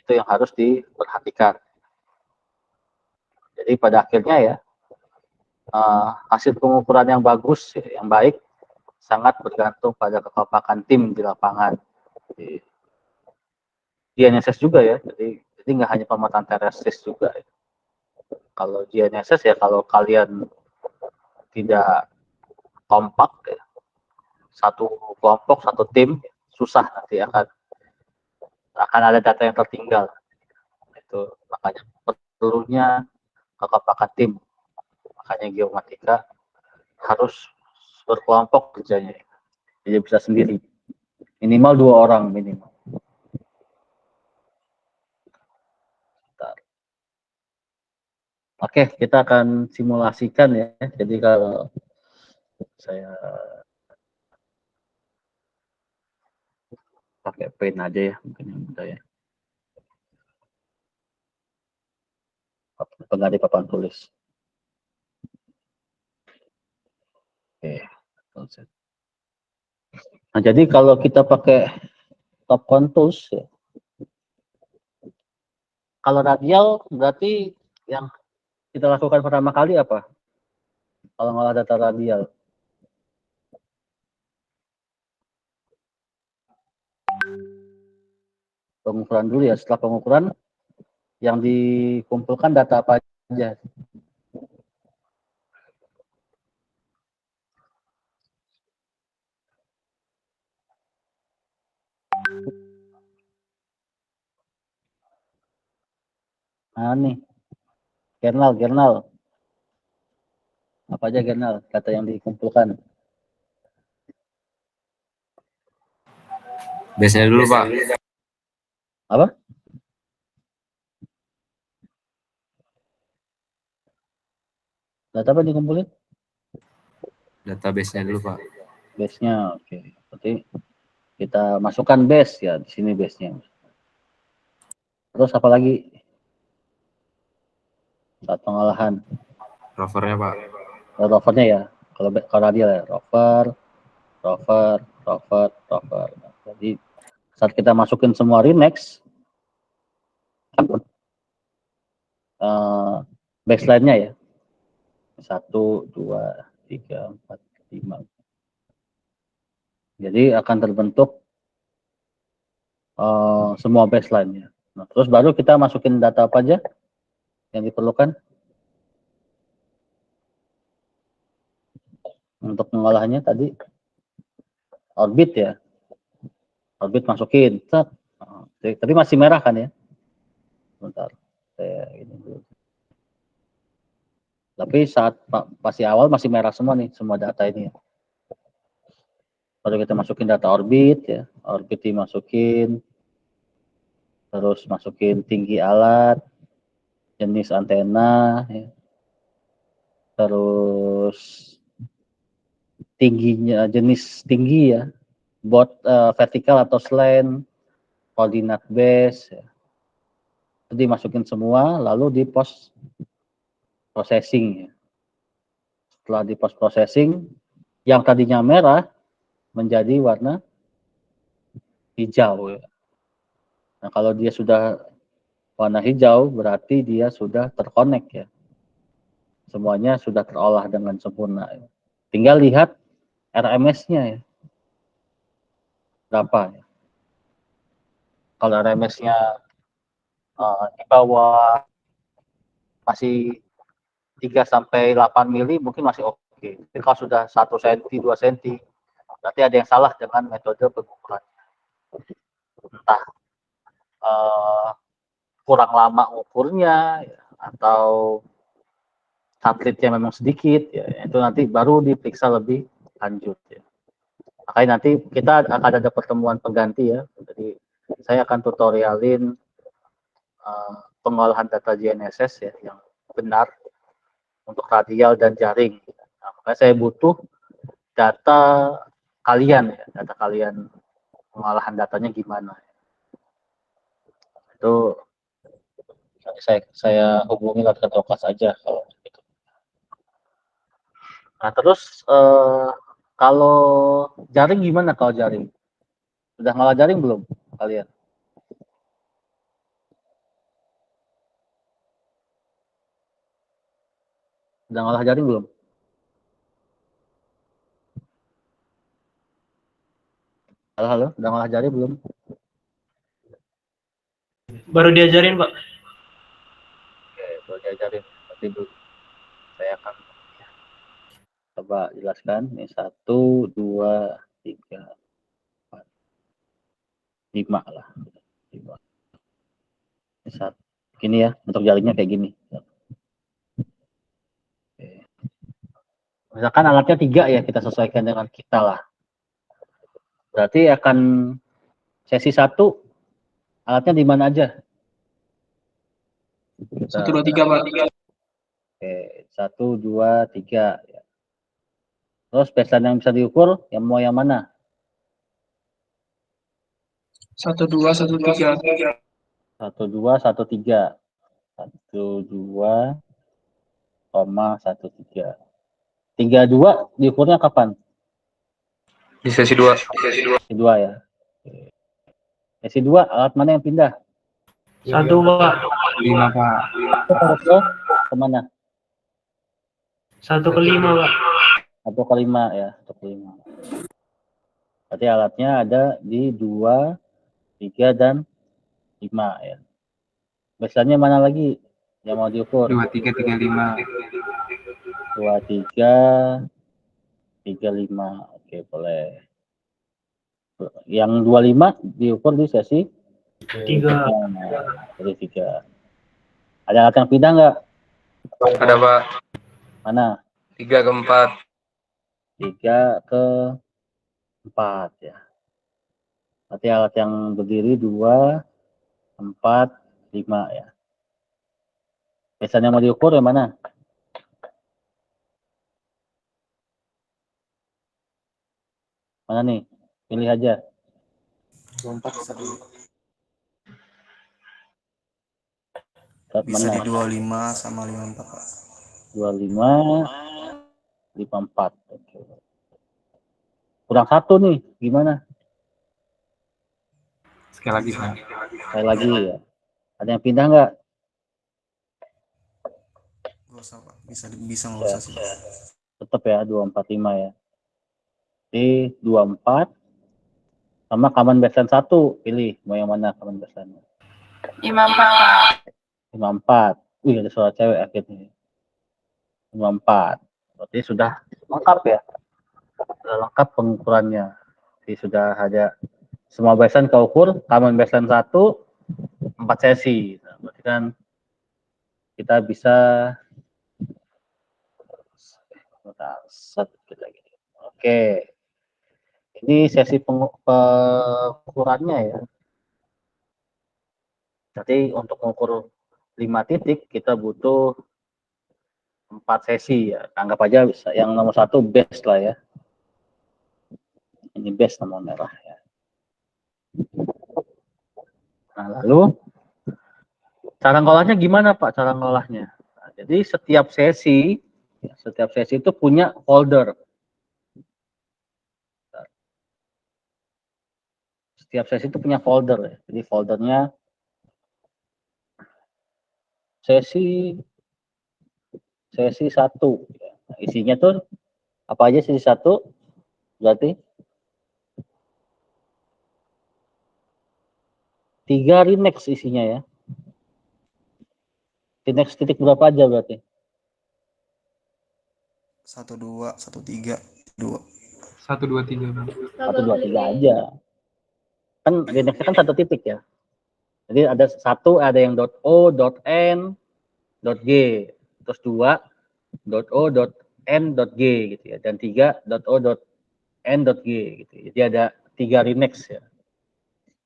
Itu yang harus diperhatikan. Jadi pada akhirnya ya hasil pengukuran yang bagus, yang baik, sangat bergantung pada kekompakan tim di lapangan. Di GNSS juga ya, jadi nggak hanya pemetaan terestris juga. Ya. Kalau GNSS ya kalau kalian tidak kompak, ya, satu kelompok, satu tim, susah, nanti akan ada data yang tertinggal. Itu makanya perlunya kekompakan tim. Makanya geomatika harus berkelompok kerjanya. Jadi bisa sendiri. Minimal 2 orang minimal. Bentar. Oke, kita akan simulasikan ya. Jadi kalau saya pakai pen aja ya, mungkin yang mudah ya. Pengganti papan tulis. Oke. Nah, jadi kalau kita pakai top tools ya, kalau radial berarti yang kita lakukan pertama kali apa? Kalau ngolah data radial. Pengukuran dulu ya, setelah pengukuran yang dikumpulkan data apa aja? Nah nih, Gernal. Apa aja Gernal, data yang dikumpulkan? Biasanya dulu, Pak. Apa? Data apa dikumpulin? Database-nya dulu, Pak. Base-nya, oke. Berarti kita masukkan base ya, di sini base-nya. Terus apa lagi? Saat pengolahan. Rovernya, Pak. Rovernya ya. Kalau radial ya, rover. Jadi saat kita masukin semua Remax, baseline-nya ya. 1, 2, 3, 4, 5. Jadi akan terbentuk semua baseline-nya. Nah, terus baru kita masukin data apa aja yang diperlukan untuk mengolahnya tadi. Orbit ya. Orbit masukin. Tapi masih merah kan ya? Bentar. Saya ini dulu. Tapi saat pasti awal masih merah semua nih, semua data ini ya. Baru kita masukin data orbit ya. Orbit dimasukin. Terus masukin tinggi alat, jenis antena ya. Terus tingginya, jenis tinggi ya. Vertikal atau slant, koordinat base ya. Itu dimasukin semua, lalu di post processing ya. Setelah di post processing, yang tadinya merah menjadi warna hijau ya. Nah, kalau dia sudah warna hijau berarti dia sudah terkonek ya. Semuanya sudah terolah dengan sempurna ya. Tinggal lihat RMS-nya ya. Berapa ya. Kalau RMS-nya di bawah masih 3 sampai 8 mili mungkin masih oke. Tapi kalau sudah 1 cm, 2 cm, berarti ada yang salah dengan metode pengukuran. Entah kurang lama ukurnya ya, atau satelitnya memang sedikit ya, itu nanti baru diperiksa lebih lanjut ya. Makanya nanti kita akan ada pertemuan pengganti ya. Jadi saya akan tutorialin pengolahan data GNSS ya yang benar untuk radial dan jaring. Nah, makanya saya butuh data kalian ya, data kalian pengolahan datanya gimana. Itu saya hubungi lewat Tokas aja kalau gitu. Nah, terus kalau jaring gimana kalau jaring? Sudah ngolah jaring belum kalian? Sudah ngolah jaring belum? Halo, udah ngolah jaring belum? Baru diajarin, Pak. Oke, baru diajarin. Berarti dulu saya akan coba jelaskan. Ini 1, 2, 3, 4. 5 lah. 5. Gini ya, bentuk jaringnya kayak gini. Oke. Misalkan alatnya 3 ya, kita sesuaikan dengan kita lah. Berarti akan sesi 1 alatnya di mana aja? 1, 2, 3 Pak. Oke, 1, 2, 3 ya. Terus baseline yang bisa diukur yang mau yang mana? 1, 2, 1, 3. 1, 2, 1, 3. 1, 2, 1, 3. 3, 2 diukurnya kapan? Di sesi 2. Sesi 2 ya. Sesi 2 alat mana yang pindah? 1 Pak. 5 Pak. Itu harusnya kemana? 1 ke 5 Pak. 1 ke 5 ya. 1 ke 5. Berarti alatnya ada di 2, 3, dan 5 ya. Baseline-nya mana lagi yang mau diukur? 2, 3, 3, 5. 2, 3, 3, 5. Oke, boleh. Yang 25 diukur di sesi 3. Sesi 3. Ada alat yang pindah nggak? Ada Pak. Mana? 3 ke 4. 3 ke 4 ya. Berarti alat yang berdiri 2, 4, 5 ya. Biasanya mau diukur yang mana? Mana nih? Pilih aja. 24 bisa dulu. Start Bisa mana? di 25 sama 54 Pak. 25, 54. Oke. Kurang 1 nih, gimana? Sekali lagi Pak. Sekali lagi ya. Ada yang pindah nggak? Nggak usah Pak. Bisa nggak usah sih. Tetap ya, 245 ya. Di 24 sama common baseline 1, pilih mau yang mana common baseline. 54. 54. Wih, ada suara cewek akhirnya. 54. Berarti sudah lengkap ya. Sudah lengkap pengukurannya. Jadi sudah ada semua baseline keukur, common baseline 1, 4 sesi. Nah, berarti kan kita bisa set kita gitu. Oke. Ini sesi pengukurannya ya. Jadi untuk mengukur 5 titik kita butuh 4 sesi ya. Anggap aja bisa yang nomor 1 base lah ya. Ini base nomor merah ya. Nah, lalu cara ngolahnya gimana Pak? Cara ngolahnya. Nah, jadi setiap sesi itu punya folder. Setiap sesi itu punya folder ya. Jadi foldernya sesi 1 ya. Nah, isinya tuh apa aja sesi 1? Berarti 3 Rinex isinya ya. Rinex titik berapa aja berarti? 1, 2, 1, 3, 2. 1, 2, 3 Pak. 1, 2, 3 aja. Kan Rinex kan 1 titik ya. Jadi ada 1 ada yang .o, .n, .g, terus 2 .o, .n, .g gitu ya, dan 3 .o, .n, .g gitu. Jadi ada 3 Rinex ya.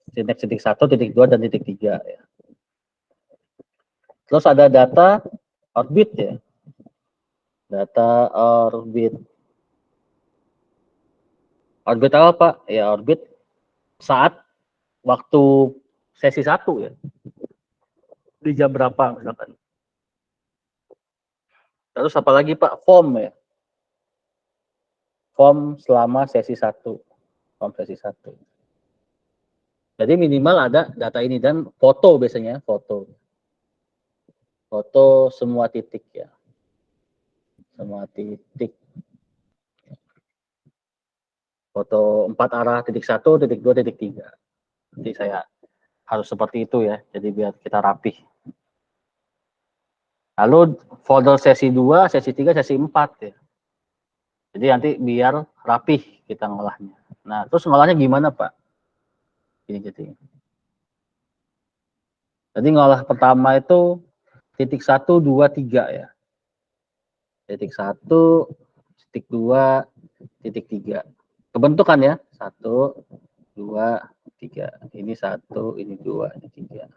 Rinex titik 1, titik 2, dan titik 3 ya. Terus ada data orbit ya. Data orbit. Orbit apa Pak? Ya orbit saat waktu sesi 1 ya. Di jam berapa misalkan. Terus apa lagi Pak? Form ya. Form selama sesi 1. Form sesi 1. Jadi minimal ada data ini dan foto biasanya, foto. Foto semua titik ya. Semua titik. Foto 4 arah, titik 1, titik 2, titik 3. Jadi saya harus seperti itu ya. Jadi biar kita rapih. Lalu folder sesi 2, sesi 3, sesi 4 ya. Jadi nanti biar rapih kita ngolahnya. Nah, terus ngolahnya gimana Pak? Ini jadi ngolah pertama itu titik 1, 2, 3 ya. Titik 1, titik 2, titik 3. Kebentukan ya. 1, 2, 3. Ini 1, ini 2, ini 3.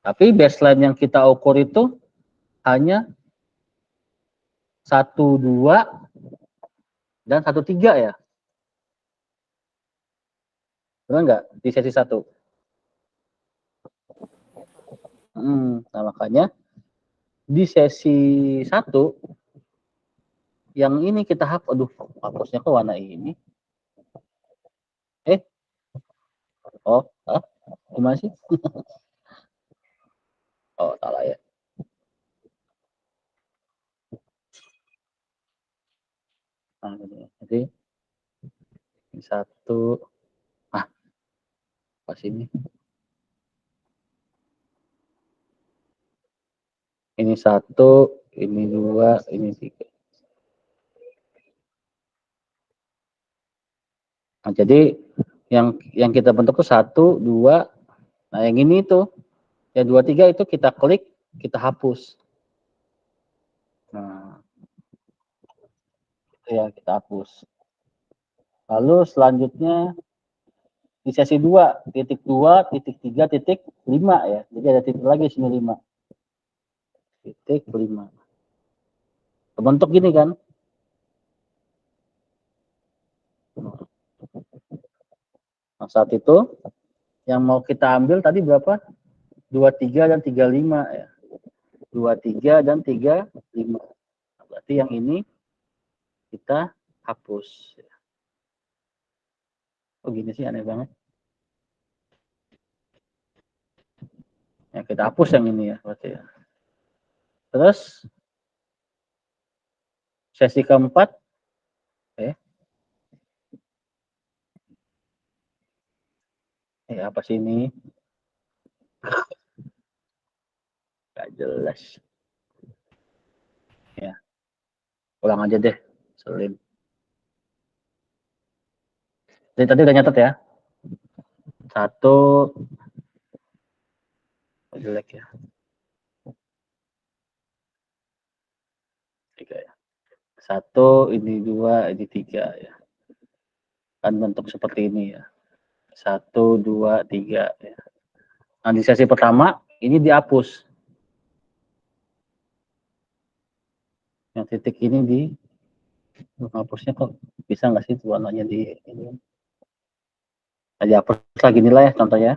Tapi baseline yang kita ukur itu hanya 1, 2, dan 1, 3 ya. Benar nggak? Di sesi 1. Nah, makanya di sesi 1 yang ini kita hapus. Aduh, hapusnya ke warna ini. Oh, gimana sih? Oh, salah ya. Nah, jadi ini 1. Pas ini. Ini 1, ini 2, ini 3. Nah, jadi yang kita bentuk itu 1, 2. Nah, yang ini itu yang 2, 3 itu kita klik, kita hapus. Nah, itu ya kita hapus. Lalu selanjutnya di sesi 2, titik 2, titik 3, titik 5 ya. Jadi ada titik lagi sini 5. Titik 5. Terbentuk gini kan. Nah, saat itu yang mau kita ambil tadi berapa? 23 dan 35 ya. 23 dan 35. Nah, berarti yang ini kita hapus. Oh gini sih, aneh banget. Ya, kita hapus yang ini ya berarti ya. Terus sesi keempat, apa sih ini? Gak jelas. Ya, ulang aja deh, selin. Jadi tadi udah nyatet ya. 1, jelek ya. 3 ya. 1, ini 2, ini 3 ya. Kan bentuk seperti ini ya. 1, 2, 3 ya. Nah, di sesi pertama ini dihapus. Yang titik ini hapusnya kok bisa nggak sih warnanya di ini? Nah, dihapus lagi nilai ya, contohnya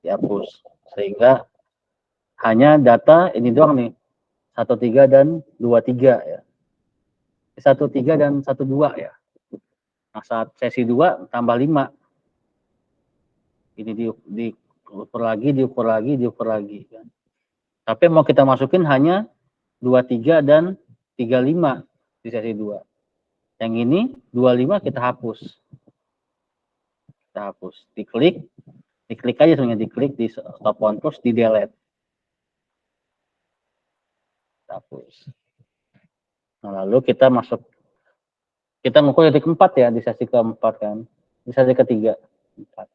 dihapus sehingga hanya data ini doang nih, 1, 3 dan 2, 3 ya. 1, 3 dan 1, 2 ya. Nah, saat sesi 2 tambah 5. Ini diukur lagi, diukur lagi, diukur lagi kan. Tapi mau kita masukin hanya 23 dan 35 di sesi 2. Yang ini 25 kita hapus. Kita hapus. Diklik aja sebenarnya, diklik di stop on terus di delete. Kita hapus. Nah, lalu kita ngukur titik 4 ya di sesi keempat kan. Di sesi ketiga 4.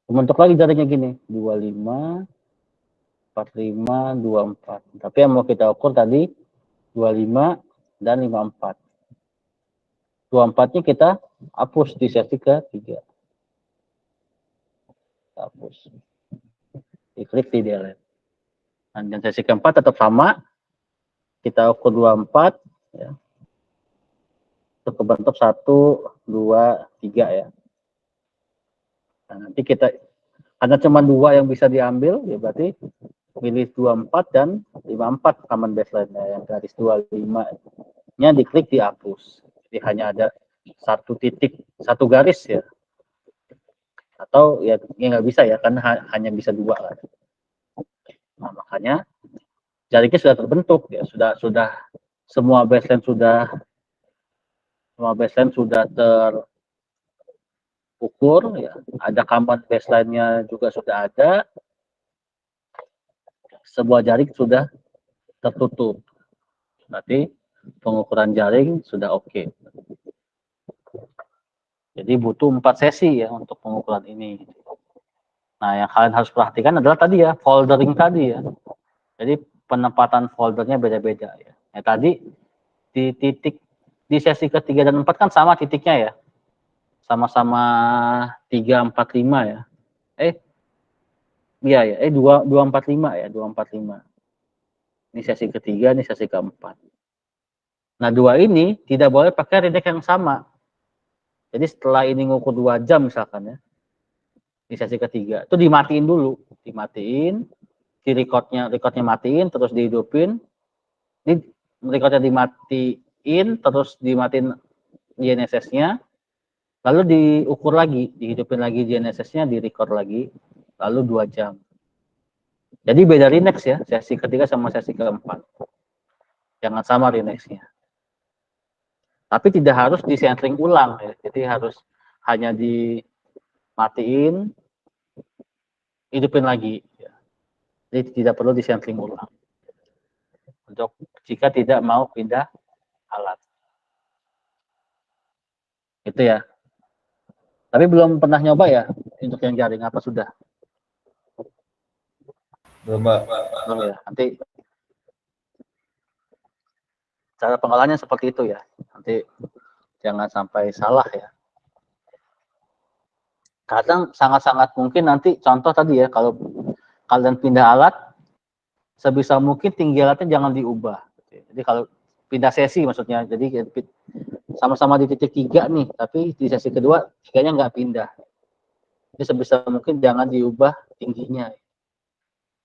Membentuk lagi jaringnya gini, 25, 45, 24. Tapi yang mau kita ukur tadi 25 dan 54. 24-nya kita hapus di sesi ketiga. Hapus. Diklik di delete. Nah, dan sesi keempat tetap sama. Kita ukur 24 ya. Untuk kebentuk 1, 2, 3 ya. Nah, nanti kita karena cuma 2 yang bisa diambil ya berarti pilih 24 dan 54 common baseline ya, yang garis 25-nya diklik dihapus. Jadi hanya ada satu titik, satu garis ya. Atau ya nggak bisa ya, karena hanya bisa 2 kan. Nah, makanya jaringnya sudah terbentuk ya, sudah semua baseline sudah terukur ya, ada common baseline-nya juga sudah ada. Sebuah jaring sudah tertutup. Berarti pengukuran jaring sudah oke. Jadi butuh 4 sesi ya untuk pengukuran ini. Nah, yang kalian harus perhatikan adalah tadi ya, foldering tadi ya. Jadi penempatan foldernya beda-beda ya. Ya tadi di titik di sesi ketiga dan 4 kan sama titiknya ya. Sama-sama 3, 4, 5 ya. Iya ya, 245 ya, 245. Ini sesi ketiga, ini sesi keempat. Nah, dua ini tidak boleh pakai redact yang sama. Jadi setelah ini ngukur 2 jam misalkan ya, di sesi ketiga, itu dimatiin dulu. Dimatiin, di recordnya matiin, terus dihidupin. Ini recordnya dimatiin, terus dimatiin GNSS-nya, lalu diukur lagi, dihidupin lagi GNSS-nya, di record lagi, lalu 2 jam. Jadi beda renex ya, sesi ketiga sama sesi keempat. Jangan sama renexnya. Tapi tidak harus disentering ulang ya. Jadi harus hanya dimatiin, hidupin lagi. Ya. Jadi tidak perlu disentering ulang. Untuk jika tidak mau pindah alat. Itu ya. Tapi belum pernah nyoba ya untuk yang jaring, apa sudah? Belum, Pak. Belum ya. Nanti cara pengolahannya seperti itu ya. Nanti jangan sampai salah ya. Kadang sangat-sangat mungkin nanti contoh tadi ya, kalau kalian pindah alat, sebisa mungkin tinggi alatnya jangan diubah. Jadi kalau pindah sesi maksudnya, jadi sama-sama di titik 3 nih, tapi di sesi kedua 3-nya nggak pindah. Jadi sebisa mungkin jangan diubah tingginya.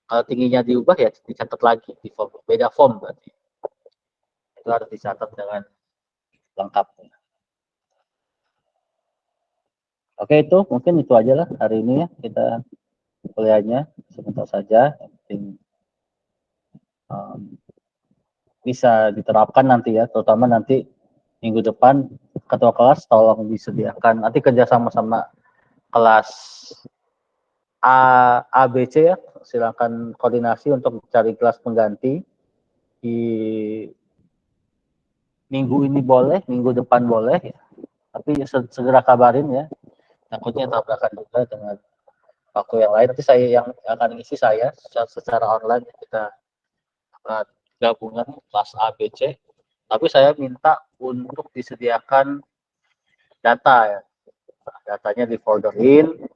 Kalau tingginya diubah ya dicatat lagi di form, beda form berarti. Itu harus dicatat dengan lengkap. Oke, itu mungkin itu aja lah hari ini ya, kita kuliahnya sebentar saja. Yang penting bisa diterapkan nanti ya, terutama nanti minggu depan ketua kelas tolong disediakan nanti kerjasama sama kelas A, B, C ya, silakan koordinasi untuk cari kelas pengganti di minggu ini boleh, minggu depan boleh ya. Tapi segera kabarin ya, takutnya tabrakan juga dengan waktu yang lain. Nanti saya yang akan ngisi saya secara online, kita gabungan kelas A, B, C. Tapi saya minta untuk disediakan data ya. Datanya di folderin,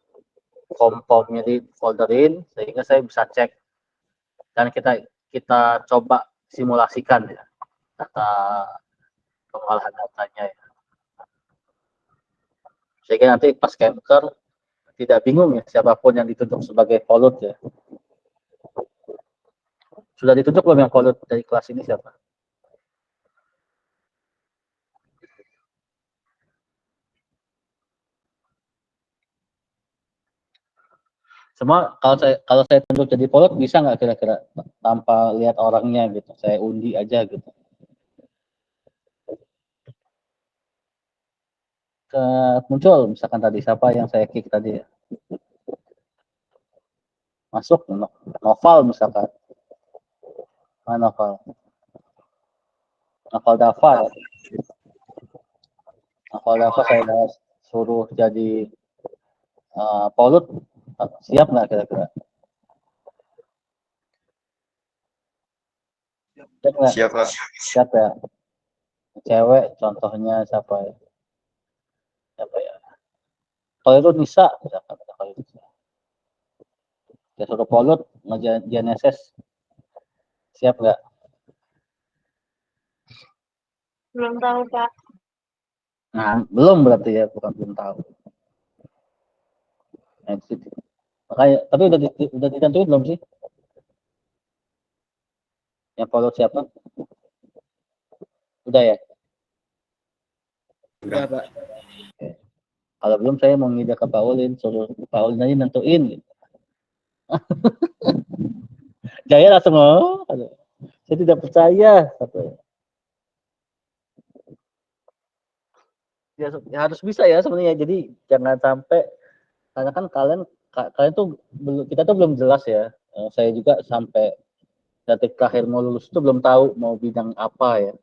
form-formnya di folderin, sehingga saya bisa cek dan kita coba simulasikan ya data pengolahan datanya ya. Sehingga nanti pas Kemker tidak bingung ya siapapun yang ditunjuk sebagai volut ya. Sudah ditunjuk belum yang volut dari kelas ini siapa? Semua kalau saya tunjuk jadi volut bisa nggak kira-kira tanpa lihat orangnya gitu, saya undi aja gitu. Muncul misalkan tadi siapa yang saya kick tadi ya, masuk Noval misalkan, Noval Dava ya. Noval Dava saya suruh jadi volut, siap nggak kira-kira? Siap, Pak. Siap ya. Cewek contohnya siapa ya? Kalau itu Nisa misalkan, kalau itu dia suruh volut GNSS, siap nggak? Belum tahu, Pak. Nah, belum berarti ya, bukan belum tahu. Nah, makanya, tapi udah ditentuin belum sih? Yang volut siapa? Udah ya? Udah, Pak. Oke. Kalau belum saya mau ngide ke Pak Ulin, suruh Pak Ulin aja nentuin gitu. Jaya langsung saya tidak percaya. Ya harus bisa ya sebenarnya. Jadi jangan sampai, karena kan kalian tuh kita tuh belum jelas ya. Saya juga sampai detik terakhir mau lulus itu belum tahu mau bidang apa ya.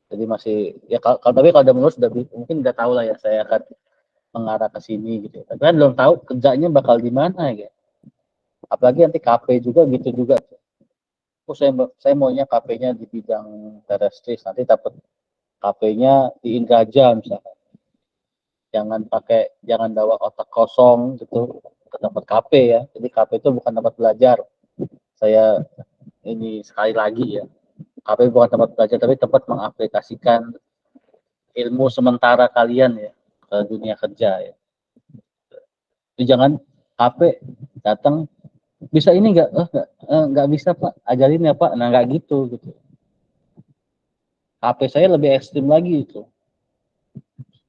Jadi masih ya tapi kalau udah lulus mungkin udah tahu lah ya, saya akan mengarah ke sini gitu. Tapi kan belum tahu kerjanya bakal di mana ya. Apalagi nanti KP juga gitu juga. Oh, saya maunya KP-nya di bidang terestris, nanti dapat KP-nya di Indraja misalkan. Jangan bawa otak kosong gitu ke tempat KP ya. Jadi KP itu bukan tempat belajar. Saya ini sekali lagi ya. KP bukan tempat belajar tapi tempat mengaplikasikan ilmu sementara kalian ya ke dunia kerja ya. Jadi jangan KP datang bisa ini nggak bisa Pak, ajarin ya Pak. Nah nggak gitu. KP saya lebih ekstrim lagi itu.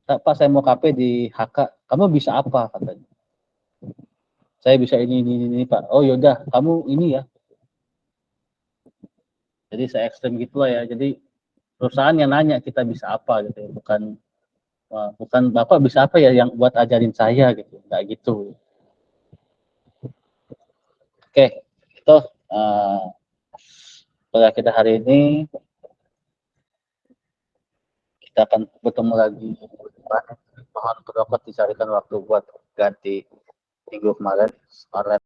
Pak saya mau KP di HK, kamu bisa apa katanya? Saya bisa ini Pak. Oh yaudah kamu ini ya. Jadi saya ekstrim gitulah ya. Jadi perusahaan yang nanya kita bisa apa gitu ya. Bukan Bapak bisa apa ya yang buat ajarin saya gitu. Nggak gitu. Oke, itu pada kita hari ini kita akan bertemu lagi. Mohon berdoa dicarikan waktu buat ganti minggu kemarin.